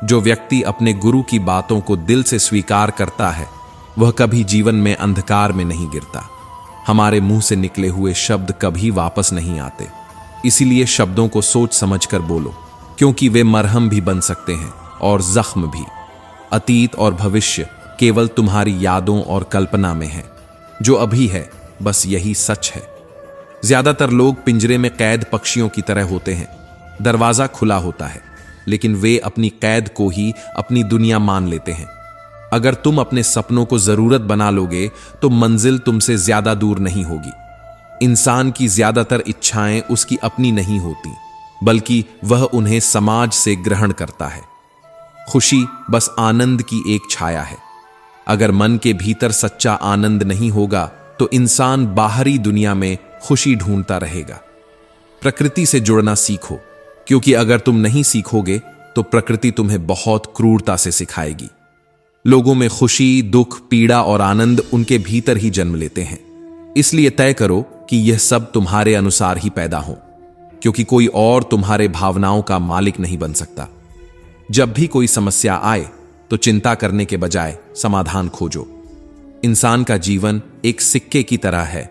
जो व्यक्ति अपने गुरु की बातों को दिल से स्वीकार करता है वह कभी जीवन में अंधकार में नहीं गिरता। हमारे मुंह से निकले हुए शब्द कभी वापस नहीं आते, इसीलिए शब्दों को सोच समझकर बोलो, क्योंकि वे मरहम भी बन सकते हैं और जख्म भी। अतीत और भविष्य केवल तुम्हारी यादों और कल्पना में है। जो अभी है बस यही सच है। ज्यादातर लोग पिंजरे में कैद पक्षियों की तरह होते हैं। दरवाजा खुला होता है, लेकिन वे अपनी कैद को ही अपनी दुनिया मान लेते हैं। अगर तुम अपने सपनों को जरूरत बना लोगे तो मंजिल तुमसे ज्यादा दूर नहीं होगी। इंसान की ज्यादातर इच्छाएं उसकी अपनी नहीं होती, बल्कि वह उन्हें समाज से ग्रहण करता है। खुशी बस आनंद की एक छाया है। अगर मन के भीतर सच्चा आनंद नहीं होगा तो इंसान बाहरी दुनिया में खुशी ढूंढता रहेगा। प्रकृति से जुड़ना सीखो, क्योंकि अगर तुम नहीं सीखोगे तो प्रकृति तुम्हें बहुत क्रूरता से सिखाएगी। लोगों में खुशी, दुख, पीड़ा और आनंद उनके भीतर ही जन्म लेते हैं। इसलिए तय करो कि यह सब तुम्हारे अनुसार ही पैदा हो, क्योंकि कोई और तुम्हारे भावनाओं का मालिक नहीं बन सकता। जब भी कोई समस्या आए तो चिंता करने के बजाय समाधान खोजो। इंसान का जीवन एक सिक्के की तरह है,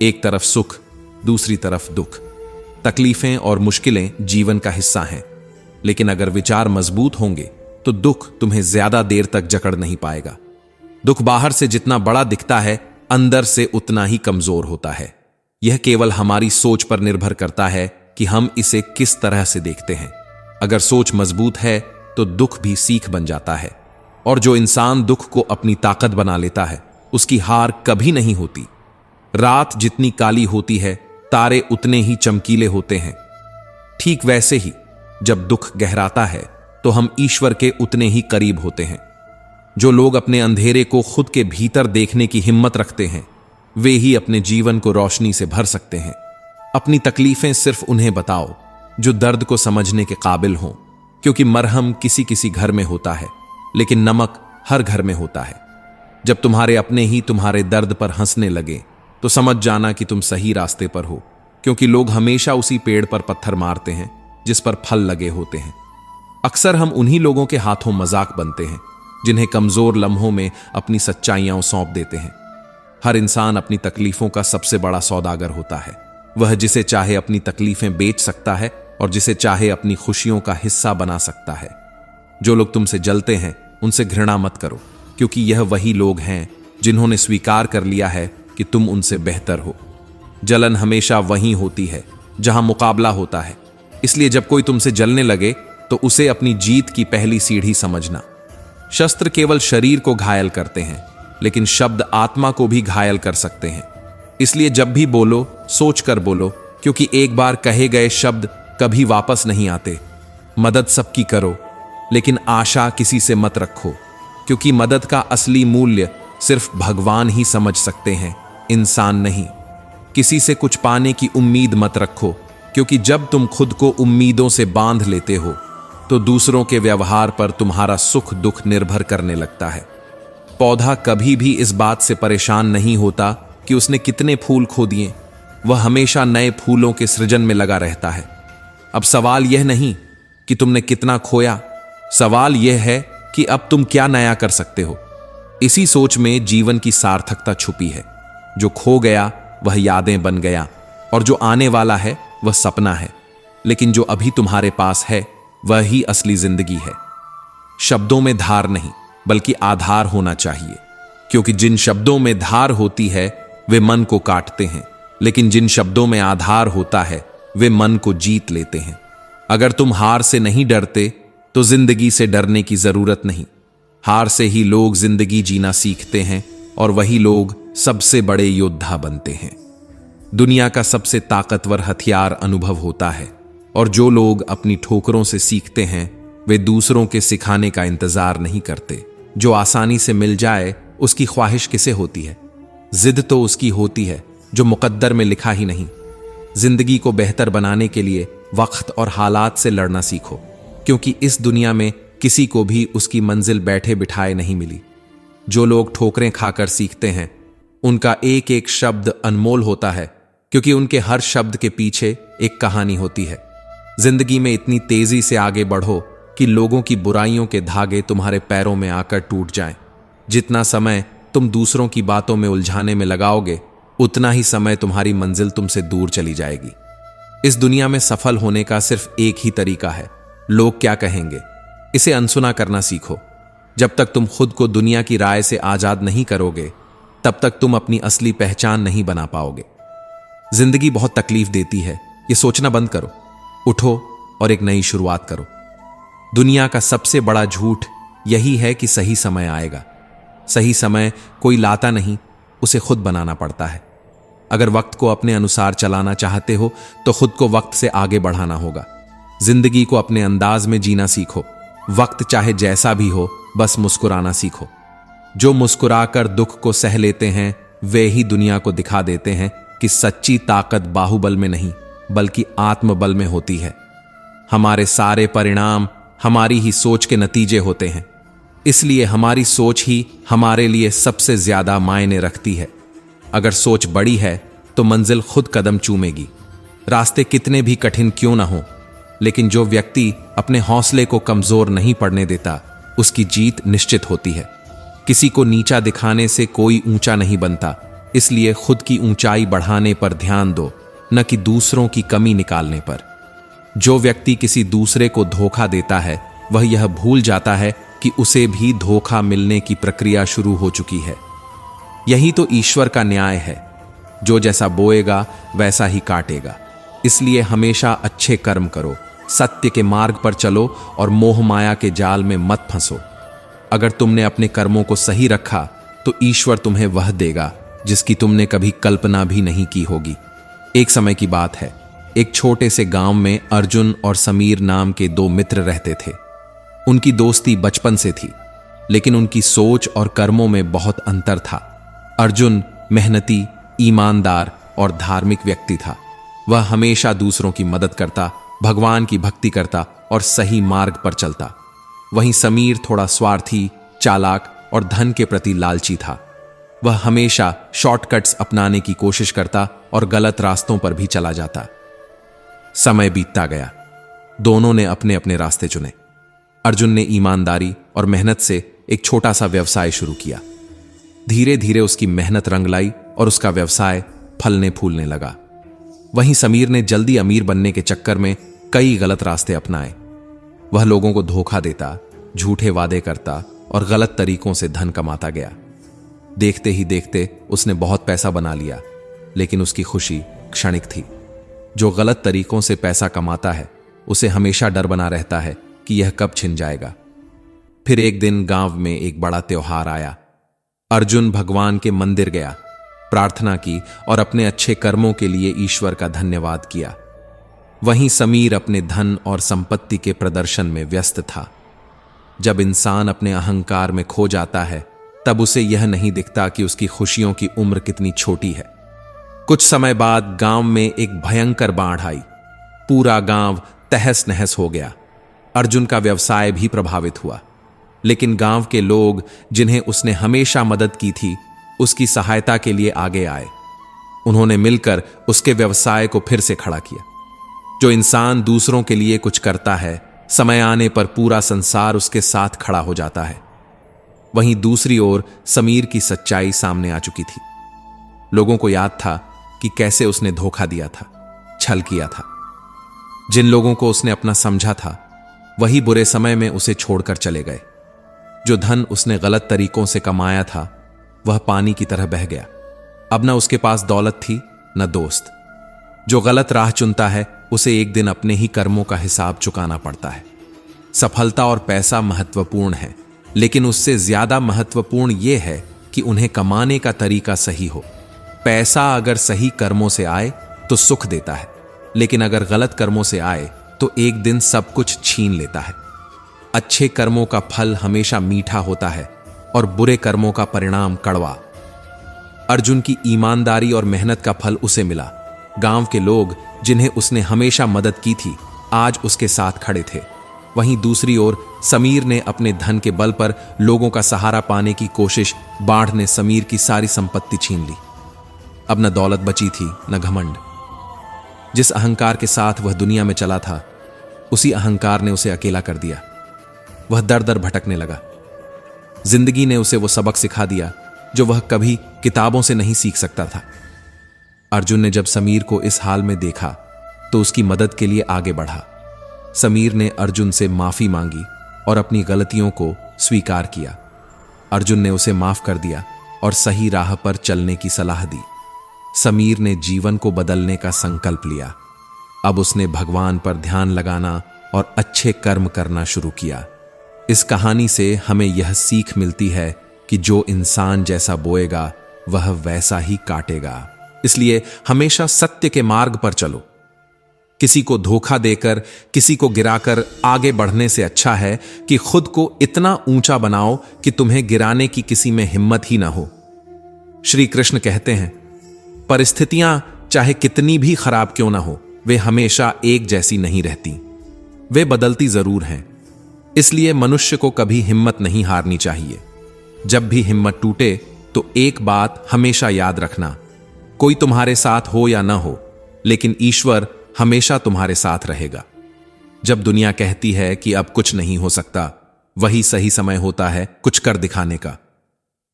एक तरफ सुख, दूसरी तरफ दुख। तकलीफें और मुश्किलें जीवन का हिस्सा हैं, लेकिन अगर विचार मजबूत होंगे तो दुख तुम्हें ज्यादा देर तक जकड़ नहीं पाएगा। दुख बाहर से जितना बड़ा दिखता है, अंदर से उतना ही कमजोर होता है। यह केवल हमारी सोच पर निर्भर करता है कि हम इसे किस तरह से देखते हैं। अगर सोच मजबूत है तो दुख भी सीख बन जाता है, और जो इंसान दुख को अपनी ताकत बना लेता है उसकी हार कभी नहीं होती। रात जितनी काली होती है, तारे उतने ही चमकीले होते हैं। ठीक वैसे ही जब दुख गहराता है तो हम ईश्वर के उतने ही करीब होते हैं। जो लोग अपने अंधेरे को खुद के भीतर देखने की हिम्मत रखते हैं वे ही अपने जीवन को रोशनी से भर सकते हैं। अपनी तकलीफें सिर्फ उन्हें बताओ जो दर्द को समझने के काबिल हों, क्योंकि मरहम किसी किसी घर में होता है, लेकिन नमक हर घर में होता है। जब तुम्हारे अपने ही तुम्हारे दर्द पर हंसने लगे तो समझ जाना कि तुम सही रास्ते पर हो, क्योंकि लोग हमेशा उसी पेड़ पर पत्थर मारते हैं जिस पर फल लगे होते हैं। अक्सर हम उन्हीं लोगों के हाथों मजाक बनते हैं जिन्हें कमजोर लम्हों में अपनी सच्चाइयां सौंप देते हैं। हर इंसान अपनी तकलीफों का सबसे बड़ा सौदागर होता है। वह जिसे चाहे अपनी तकलीफें बेच सकता है और जिसे चाहे अपनी खुशियों का हिस्सा बना सकता है। जो लोग तुमसे जलते हैं उनसे घृणा मत करो, क्योंकि यह वही लोग हैं जिन्होंने स्वीकार कर लिया है कि तुम उनसे बेहतर हो। जलन हमेशा वहीं होती है जहां मुकाबला होता है, इसलिए जब कोई तुमसे जलने लगे तो उसे अपनी जीत की पहली सीढ़ी समझना। शस्त्र केवल शरीर को घायल करते हैं, लेकिन शब्द आत्मा को भी घायल कर सकते हैं। इसलिए जब भी बोलो सोच कर बोलो, क्योंकि एक बार कहे गए शब्द कभी वापस नहीं आते। मदद सबकी करो, लेकिन आशा किसी से मत रखो, क्योंकि मदद का असली मूल्य सिर्फ भगवान ही समझ सकते हैं, इंसान नहीं। किसी से कुछ पाने की उम्मीद मत रखो, क्योंकि जब तुम खुद को उम्मीदों से बांध लेते हो तो दूसरों के व्यवहार पर तुम्हारा सुख दुख निर्भर करने लगता है। पौधा कभी भी इस बात से परेशान नहीं होता कि उसने कितने फूल खो दिए, वह हमेशा नए फूलों के सृजन में लगा रहता है। अब सवाल यह नहीं कि तुमने कितना खोया, सवाल यह है कि अब तुम क्या नया कर सकते हो। इसी सोच में जीवन की सार्थकता छुपी है। जो खो गया वह यादें बन गया, और जो आने वाला है वह सपना है, लेकिन जो अभी तुम्हारे पास है वह ही असली जिंदगी है। शब्दों में धार नहीं बल्कि आधार होना चाहिए, क्योंकि जिन शब्दों में धार होती है वे मन को काटते हैं, लेकिन जिन शब्दों में आधार होता है वे मन को जीत लेते हैं। अगर तुम हार से नहीं डरते तो जिंदगी से डरने की जरूरत नहीं। हार से ही लोग जिंदगी जीना सीखते हैं, और वही लोग सबसे बड़े योद्धा बनते हैं। दुनिया का सबसे ताकतवर हथियार अनुभव होता है, और जो लोग अपनी ठोकरों से सीखते हैं वे दूसरों के सिखाने का इंतजार नहीं करते। जो आसानी से मिल जाए उसकी ख्वाहिश किसे होती है? जिद तो उसकी होती है जो मुकद्दर में लिखा ही नहीं। जिंदगी को बेहतर बनाने के लिए वक्त और हालात से लड़ना सीखो, क्योंकि इस दुनिया में किसी को भी उसकी मंजिल बैठे बिठाए नहीं मिली। जो लोग ठोकरें खाकर सीखते हैं उनका एक एक शब्द अनमोल होता है, क्योंकि उनके हर शब्द के पीछे एक कहानी होती है। जिंदगी में इतनी तेजी से आगे बढ़ो कि लोगों की बुराइयों के धागे तुम्हारे पैरों में आकर टूट जाएं। जितना समय तुम दूसरों की बातों में उलझाने में लगाओगे उतना ही समय तुम्हारी मंजिल तुमसे दूर चली जाएगी। इस दुनिया में सफल होने का सिर्फ एक ही तरीका है, लोग क्या कहेंगे, इसे अनसुना करना सीखो। जब तक तुम खुद को दुनिया की राय से आजाद नहीं करोगे तब तक तुम अपनी असली पहचान नहीं बना पाओगे। जिंदगी बहुत तकलीफ देती है, ये सोचना बंद करो, उठो और एक नई शुरुआत करो। दुनिया का सबसे बड़ा झूठ यही है कि सही समय आएगा। सही समय कोई लाता नहीं, उसे खुद बनाना पड़ता है। अगर वक्त को अपने अनुसार चलाना चाहते हो तो खुद को वक्त से आगे बढ़ाना होगा। जिंदगी को अपने अंदाज में जीना सीखो। वक्त चाहे जैसा भी हो, बस मुस्कुराना सीखो। जो मुस्कुराकर दुख को सह लेते हैं वे ही दुनिया को दिखा देते हैं कि सच्ची ताकत बाहुबल में नहीं बल्कि आत्मबल में होती है। हमारे सारे परिणाम हमारी ही सोच के नतीजे होते हैं, इसलिए हमारी सोच ही हमारे लिए सबसे ज्यादा मायने रखती है। अगर सोच बड़ी है तो मंजिल खुद कदम चूमेगी। रास्ते कितने भी कठिन क्यों ना हो, लेकिन जो व्यक्ति अपने हौसले को कमजोर नहीं पड़ने देता उसकी जीत निश्चित होती है। किसी को नीचा दिखाने से कोई ऊंचा नहीं बनता, इसलिए खुद की ऊंचाई बढ़ाने पर ध्यान दो, न कि दूसरों की कमी निकालने पर। जो व्यक्ति किसी दूसरे को धोखा देता है वह यह भूल जाता है कि उसे भी धोखा मिलने की प्रक्रिया शुरू हो चुकी है। यही तो ईश्वर का न्याय है, जो जैसा बोएगा वैसा ही काटेगा। इसलिए हमेशा अच्छे कर्म करो, सत्य के मार्ग पर चलो और मोह माया के जाल में मत फंसो। अगर तुमने अपने कर्मों को सही रखा तो ईश्वर तुम्हें वह देगा जिसकी तुमने कभी कल्पना भी नहीं की होगी। एक समय की बात है, एक छोटे से गांव में अर्जुन और समीर नाम के दो मित्र रहते थे। उनकी दोस्ती बचपन से थी, लेकिन उनकी सोच और कर्मों में बहुत अंतर था। अर्जुन मेहनती, ईमानदार और धार्मिक व्यक्ति था। वह हमेशा दूसरों की मदद करता, भगवान की भक्ति करता और सही मार्ग पर चलता। वहीं समीर थोड़ा स्वार्थी, चालाक और धन के प्रति लालची था। वह हमेशा शॉर्टकट्स अपनाने की कोशिश करता और गलत रास्तों पर भी चला जाता। समय बीतता गया, दोनों ने अपने अपने रास्ते चुने। अर्जुन ने ईमानदारी और मेहनत से एक छोटा सा व्यवसाय शुरू किया। धीरे धीरे उसकी मेहनत रंग लाई और उसका व्यवसाय फलने फूलने लगा। वहीं समीर ने जल्दी अमीर बनने के चक्कर में कई गलत रास्ते अपनाए। वह लोगों को धोखा देता, झूठे वादे करता और गलत तरीकों से धन कमाता गया। देखते ही देखते उसने बहुत पैसा बना लिया, लेकिन उसकी खुशी क्षणिक थी। जो गलत तरीकों से पैसा कमाता है उसे हमेशा डर बना रहता है कि यह कब छिन जाएगा। फिर एक दिन गांव में एक बड़ा त्योहार आया। अर्जुन भगवान के मंदिर गया, प्रार्थना की और अपने अच्छे कर्मों के लिए ईश्वर का धन्यवाद किया। वहीं समीर अपने धन और संपत्ति के प्रदर्शन में व्यस्त था। जब इंसान अपने अहंकार में खो जाता है तब उसे यह नहीं दिखता कि उसकी खुशियों की उम्र कितनी छोटी है। कुछ समय बाद गांव में एक भयंकर बाढ़ आई। पूरा गांव तहस नहस हो गया। अर्जुन का व्यवसाय भी प्रभावित हुआ, लेकिन गांव के लोग जिन्हें उसने हमेशा मदद की थी, उसकी सहायता के लिए आगे आए। उन्होंने मिलकर उसके व्यवसाय को फिर से खड़ा किया। जो इंसान दूसरों के लिए कुछ करता है, समय आने पर पूरा संसार उसके साथ खड़ा हो जाता है। वहीं दूसरी ओर समीर की सच्चाई सामने आ चुकी थी। लोगों को याद था कि कैसे उसने धोखा दिया था, छल किया था। जिन लोगों को उसने अपना समझा था, वही बुरे समय में उसे छोड़कर चले गए। जो धन उसने गलत तरीकों से कमाया था, वह पानी की तरह बह गया। अब न उसके पास दौलत थी, न दोस्त। जो गलत राह चुनता है, उसे एक दिन अपने ही कर्मों का हिसाब चुकाना पड़ता है। सफलता और पैसा महत्वपूर्ण है, लेकिन उससे ज्यादा महत्वपूर्ण यह है कि उन्हें कमाने का तरीका सही हो। पैसा अगर सही कर्मों से आए तो सुख देता है, लेकिन अगर गलत कर्मों से आए तो एक दिन सब कुछ छीन लेता है। अच्छे कर्मों का फल हमेशा मीठा होता है और बुरे कर्मों का परिणाम कड़वा। अर्जुन की ईमानदारी और मेहनत का फल उसे मिला। गांव के लोग जिन्हें उसने हमेशा मदद की थी, आज उसके साथ खड़े थे। वहीं दूसरी ओर समीर ने अपने धन के बल पर लोगों का सहारा पाने की कोशिश, बाढ़ ने समीर की सारी संपत्ति छीन ली। अब न दौलत बची थी, न घमंड। जिस अहंकार के साथ वह दुनिया में चला था, उसी अहंकार ने उसे अकेला कर दिया। वह दर दर भटकने लगा। जिंदगी ने उसे वो सबक सिखा दिया जो वह कभी किताबों से नहीं सीख सकता था। अर्जुन ने जब समीर को इस हाल में देखा तो उसकी मदद के लिए आगे बढ़ा। समीर ने अर्जुन से माफी मांगी और अपनी गलतियों को स्वीकार किया। अर्जुन ने उसे माफ कर दिया और सही राह पर चलने की सलाह दी। समीर ने जीवन को बदलने का संकल्प लिया। अब उसने भगवान पर ध्यान लगाना और अच्छे कर्म करना शुरू किया। इस कहानी से हमें यह सीख मिलती है कि जो इंसान जैसा बोएगा, वह वैसा ही काटेगा। इसलिए हमेशा सत्य के मार्ग पर चलो। किसी को धोखा देकर, किसी को गिराकर आगे बढ़ने से अच्छा है कि खुद को इतना ऊंचा बनाओ कि तुम्हें गिराने की किसी में हिम्मत ही ना हो। श्री कृष्ण कहते हैं, परिस्थितियां चाहे कितनी भी खराब क्यों ना हो, वे हमेशा एक जैसी नहीं रहती। वे बदलती जरूर हैं। इसलिए मनुष्य को कभी हिम्मत नहीं हारनी चाहिए। जब भी हिम्मत टूटे तो एक बात हमेशा याद रखना, कोई तुम्हारे साथ हो या ना हो, लेकिन ईश्वर हमेशा तुम्हारे साथ रहेगा। जब दुनिया कहती है कि अब कुछ नहीं हो सकता, वही सही समय होता है कुछ कर दिखाने का।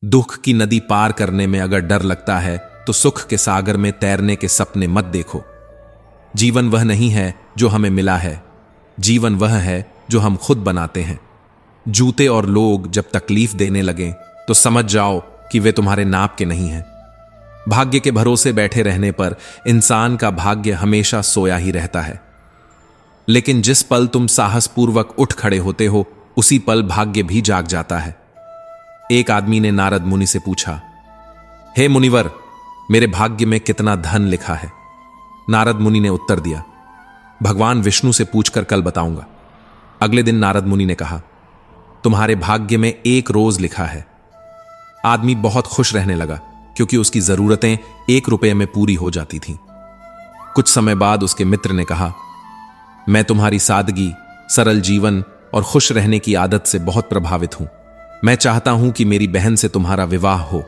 दुख की नदी पार करने में अगर डर लगता है तो सुख के सागर में तैरने के सपने मत देखो। जीवन वह नहीं है जो हमें मिला है, जीवन वह है जो हम खुद बनाते हैं। जूते और लोग जब तकलीफ देने लगें तो समझ जाओ कि वे तुम्हारे नाप के नहीं हैं। भाग्य के भरोसे बैठे रहने पर इंसान का भाग्य हमेशा सोया ही रहता है, लेकिन जिस पल तुम साहसपूर्वक उठ खड़े होते हो, उसी पल भाग्य भी जाग जाता है। एक आदमी ने नारद मुनि से पूछा, हे मुनिवर, मेरे भाग्य में कितना धन लिखा है? नारद मुनि ने उत्तर दिया, भगवान विष्णु से पूछकर कल बताऊंगा। अगले दिन नारद मुनि ने कहा, तुम्हारे भाग्य में 1 रोज लिखा है। आदमी बहुत खुश रहने लगा, क्योंकि उसकी जरूरतें 1 रुपये में पूरी हो जाती थीं। कुछ समय बाद उसके मित्र ने कहा, मैं तुम्हारी सादगी, सरल जीवन और खुश रहने की आदत से बहुत प्रभावित हूं। मैं चाहता हूं कि मेरी बहन से तुम्हारा विवाह हो।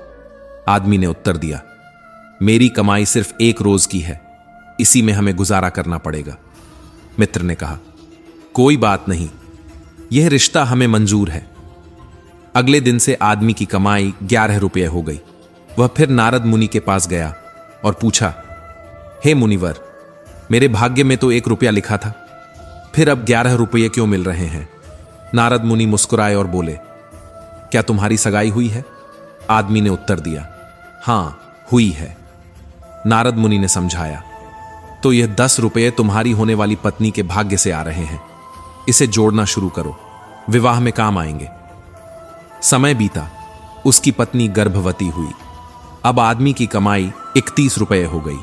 आदमी ने उत्तर दिया, मेरी कमाई सिर्फ 1 रोज की है, इसी में हमें गुजारा करना पड़ेगा। मित्र ने कहा, कोई बात नहीं, यह रिश्ता हमें मंजूर है। अगले दिन से आदमी की कमाई 11 रुपये हो गई। वह फिर नारद मुनि के पास गया और पूछा, हे मुनिवर, मेरे भाग्य में तो 1 रुपया लिखा था, फिर अब 11 रुपये क्यों मिल रहे हैं? नारद मुनि मुस्कुराए और बोले, क्या तुम्हारी सगाई हुई है? आदमी ने उत्तर दिया, हां, हुई है। नारद मुनि ने समझाया, तो यह 10 रुपये तुम्हारी होने वाली पत्नी के भाग्य से आ रहे हैं, इसे जोड़ना शुरू करो, विवाह में काम आएंगे। समय बीता, उसकी पत्नी गर्भवती हुई। अब आदमी की कमाई 31 रुपये हो गई।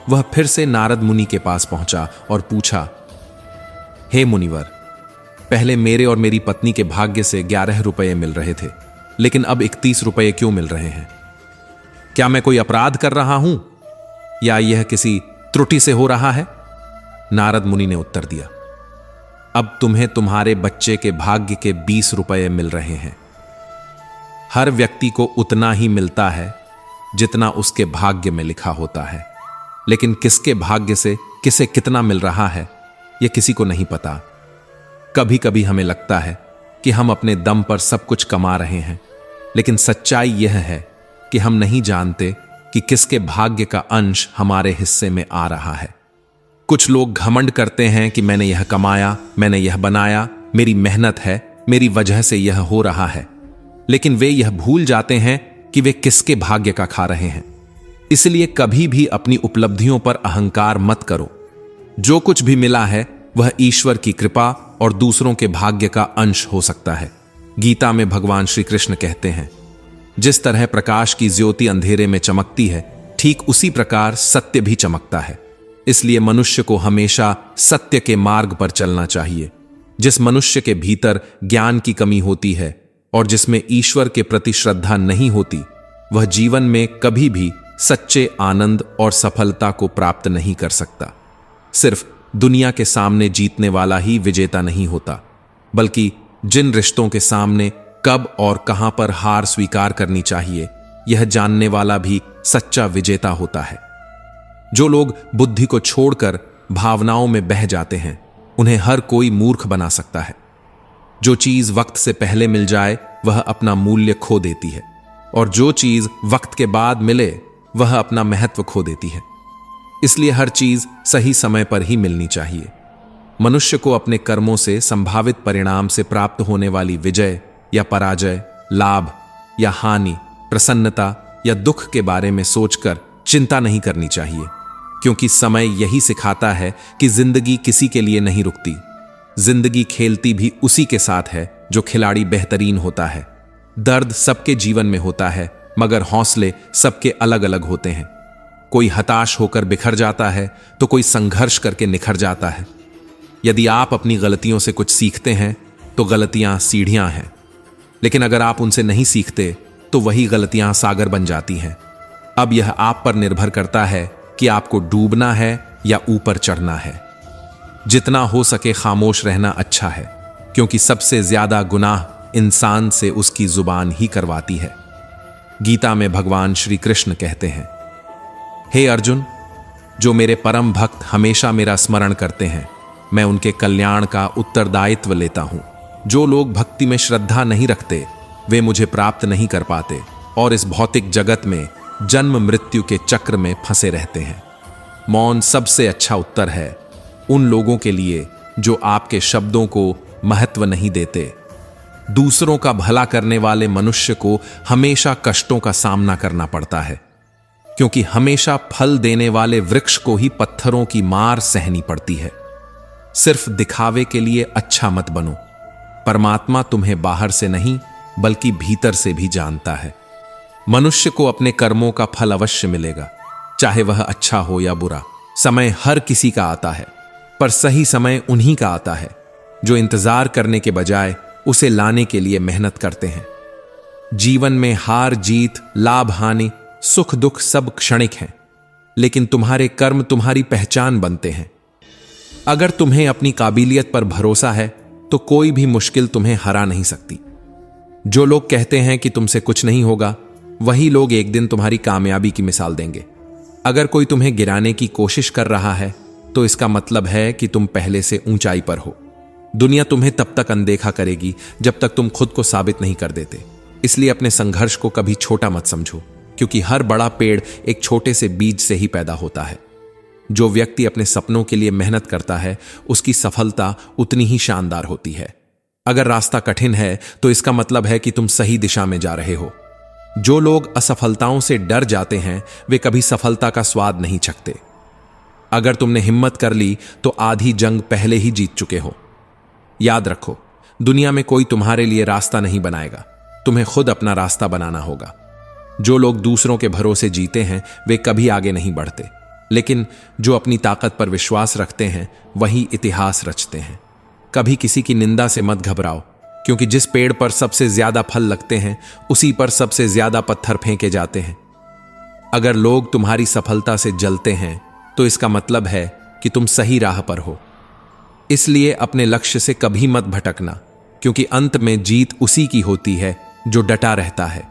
वह फिर से नारद मुनि के पास पहुंचा और पूछा, हे मुनिवर, पहले मेरे और मेरी पत्नी के भाग्य से 11 रुपये मिल रहे थे, लेकिन अब 31 रुपये क्यों मिल रहे हैं? क्या मैं कोई अपराध कर रहा हूं या यह किसी त्रुटि से हो रहा है? नारद मुनि ने उत्तर दिया, अब तुम्हें तुम्हारे बच्चे के भाग्य के 20 रुपये मिल रहे हैं। हर व्यक्ति को उतना ही मिलता है जितना उसके भाग्य में लिखा होता है, लेकिन किसके भाग्य से किसे कितना मिल रहा है यह किसी को नहीं पता। कभी कभी हमें लगता है कि हम अपने दम पर सब कुछ कमा रहे हैं, लेकिन सच्चाई यह है कि हम नहीं जानते कि किसके भाग्य का अंश हमारे हिस्से में आ रहा है। कुछ लोग घमंड करते हैं कि मैंने यह कमाया, मैंने यह बनाया, मेरी मेहनत है, मेरी वजह से यह हो रहा है, लेकिन वे यह भूल जाते हैं कि वे किसके भाग्य का खा रहे हैं। इसलिए कभी भी अपनी उपलब्धियों पर अहंकार मत करो। जो कुछ भी मिला है वह ईश्वर की कृपा और दूसरों के भाग्य का अंश हो सकता है। गीता में भगवान श्री कृष्ण कहते हैं, जिस तरह प्रकाश की ज्योति अंधेरे में चमकती है, ठीक उसी प्रकार सत्य भी चमकता है। इसलिए मनुष्य को हमेशा सत्य के मार्ग पर चलना चाहिए। जिस मनुष्य के भीतर ज्ञान की कमी होती है और जिसमें ईश्वर के प्रति श्रद्धा नहीं होती, वह जीवन में कभी भी सच्चे आनंद और सफलता को प्राप्त नहीं कर सकता। सिर्फ दुनिया के सामने जीतने वाला ही विजेता नहीं होता, बल्कि जिन रिश्तों के सामने कब और कहां पर हार स्वीकार करनी चाहिए, यह जानने वाला भी सच्चा विजेता होता है। जो लोग बुद्धि को छोड़कर भावनाओं में बह जाते हैं, उन्हें हर कोई मूर्ख बना सकता है। जो चीज वक्त से पहले मिल जाए वह अपना मूल्य खो देती है, और जो चीज वक्त के बाद मिले वह अपना महत्व खो देती है। इसलिए हर चीज सही समय पर ही मिलनी चाहिए। मनुष्य को अपने कर्मों से संभावित परिणाम से प्राप्त होने वाली विजय या पराजय, लाभ या हानि, प्रसन्नता या दुख के बारे में सोचकर चिंता नहीं करनी चाहिए, क्योंकि समय यही सिखाता है कि जिंदगी किसी के लिए नहीं रुकती। जिंदगी खेलती भी उसी के साथ है जो खिलाड़ी बेहतरीन होता है। दर्द सबके जीवन में होता है, मगर हौसले सबके अलग अलग होते हैं। कोई हताश होकर बिखर जाता है तो कोई संघर्ष करके निखर जाता है। यदि आप अपनी गलतियों से कुछ सीखते हैं तो गलतियां सीढ़ियां हैं, लेकिन अगर आप उनसे नहीं सीखते तो वही गलतियां सागर बन जाती हैं। अब यह आप पर निर्भर करता है कि आपको डूबना है या ऊपर चढ़ना है। जितना हो सके खामोश रहना अच्छा है, क्योंकि सबसे ज्यादा गुनाह इंसान से उसकी जुबान ही करवाती है। गीता में भगवान श्री कृष्ण कहते हैं, हे अर्जुन, जो मेरे परम भक्त हमेशा मेरा स्मरण करते हैं, मैं उनके कल्याण का उत्तरदायित्व लेता हूं। जो लोग भक्ति में श्रद्धा नहीं रखते, वे मुझे प्राप्त नहीं कर पाते और इस भौतिक जगत में जन्म मृत्यु के चक्र में फंसे रहते हैं। मौन सबसे अच्छा उत्तर है उन लोगों के लिए जो आपके शब्दों को महत्व नहीं देते। दूसरों का भला करने वाले मनुष्य को हमेशा कष्टों का सामना करना पड़ता है, क्योंकि हमेशा फल देने वाले वृक्ष को ही पत्थरों की मार सहनी पड़ती है। सिर्फ दिखावे के लिए अच्छा मत बनो। परमात्मा तुम्हें बाहर से नहीं बल्कि भीतर से भी जानता है। मनुष्य को अपने कर्मों का फल अवश्य मिलेगा, चाहे वह अच्छा हो या बुरा। समय हर किसी का आता है, पर सही समय उन्हीं का आता है जो इंतजार करने के बजाय उसे लाने के लिए मेहनत करते हैं। जीवन में हार जीत, लाभ हानि, सुख दुख सब क्षणिक हैं, लेकिन तुम्हारे कर्म तुम्हारी पहचान बनते हैं। अगर तुम्हें अपनी काबिलियत पर भरोसा है तो कोई भी मुश्किल तुम्हें हरा नहीं सकती। जो लोग कहते हैं कि तुमसे कुछ नहीं होगा, वही लोग एक दिन तुम्हारी कामयाबी की मिसाल देंगे। अगर कोई तुम्हें गिराने की कोशिश कर रहा है तो इसका मतलब है कि तुम पहले से ऊंचाई पर हो। दुनिया तुम्हें तब तक अनदेखा करेगी जब तक तुम खुद को साबित नहीं कर देते। इसलिए अपने संघर्ष को कभी छोटा मत समझो, क्योंकि हर बड़ा पेड़ एक छोटे से बीज से ही पैदा होता है। जो व्यक्ति अपने सपनों के लिए मेहनत करता है, उसकी सफलता उतनी ही शानदार होती है। अगर रास्ता कठिन है तो इसका मतलब है कि तुम सही दिशा में जा रहे हो। जो लोग असफलताओं से डर जाते हैं, वे कभी सफलता का स्वाद नहीं चखते। अगर तुमने हिम्मत कर ली तो आधी जंग पहले ही जीत चुके हो। याद रखो, दुनिया में कोई तुम्हारे लिए रास्ता नहीं बनाएगा, तुम्हें खुद अपना रास्ता बनाना होगा। जो लोग दूसरों के भरोसे जीते हैं, वे कभी आगे नहीं बढ़ते, लेकिन जो अपनी ताकत पर विश्वास रखते हैं, वही इतिहास रचते हैं। कभी किसी की निंदा से मत घबराओ, क्योंकि जिस पेड़ पर सबसे ज्यादा फल लगते हैं उसी पर सबसे ज्यादा पत्थर फेंके जाते हैं। अगर लोग तुम्हारी सफलता से जलते हैं तो इसका मतलब है कि तुम सही राह पर हो। इसलिए अपने लक्ष्य से कभी मत भटकना, क्योंकि अंत में जीत उसी की होती है जो डटा रहता है।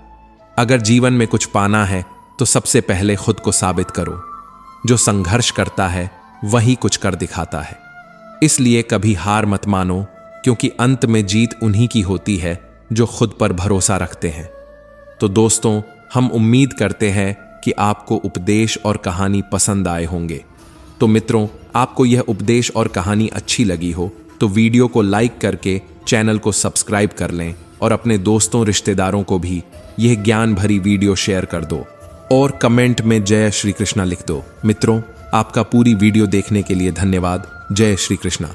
अगर जीवन में कुछ पाना है तो सबसे पहले खुद को साबित करो। जो संघर्ष करता है वही कुछ कर दिखाता है। इसलिए कभी हार मत मानो, क्योंकि अंत में जीत उन्हीं की होती है जो खुद पर भरोसा रखते हैं। तो दोस्तों, हम उम्मीद करते हैं कि आपको उपदेश और कहानी पसंद आए होंगे। तो मित्रों, आपको यह उपदेश और कहानी अच्छी लगी हो तो वीडियो को लाइक करके चैनल को सब्सक्राइब कर लें और अपने दोस्तों रिश्तेदारों को भी यह ज्ञान भरी वीडियो शेयर कर दो और कमेंट में जय श्री कृष्णा लिख दो। मित्रों, आपका पूरी वीडियो देखने के लिए धन्यवाद। जय श्री कृष्णा।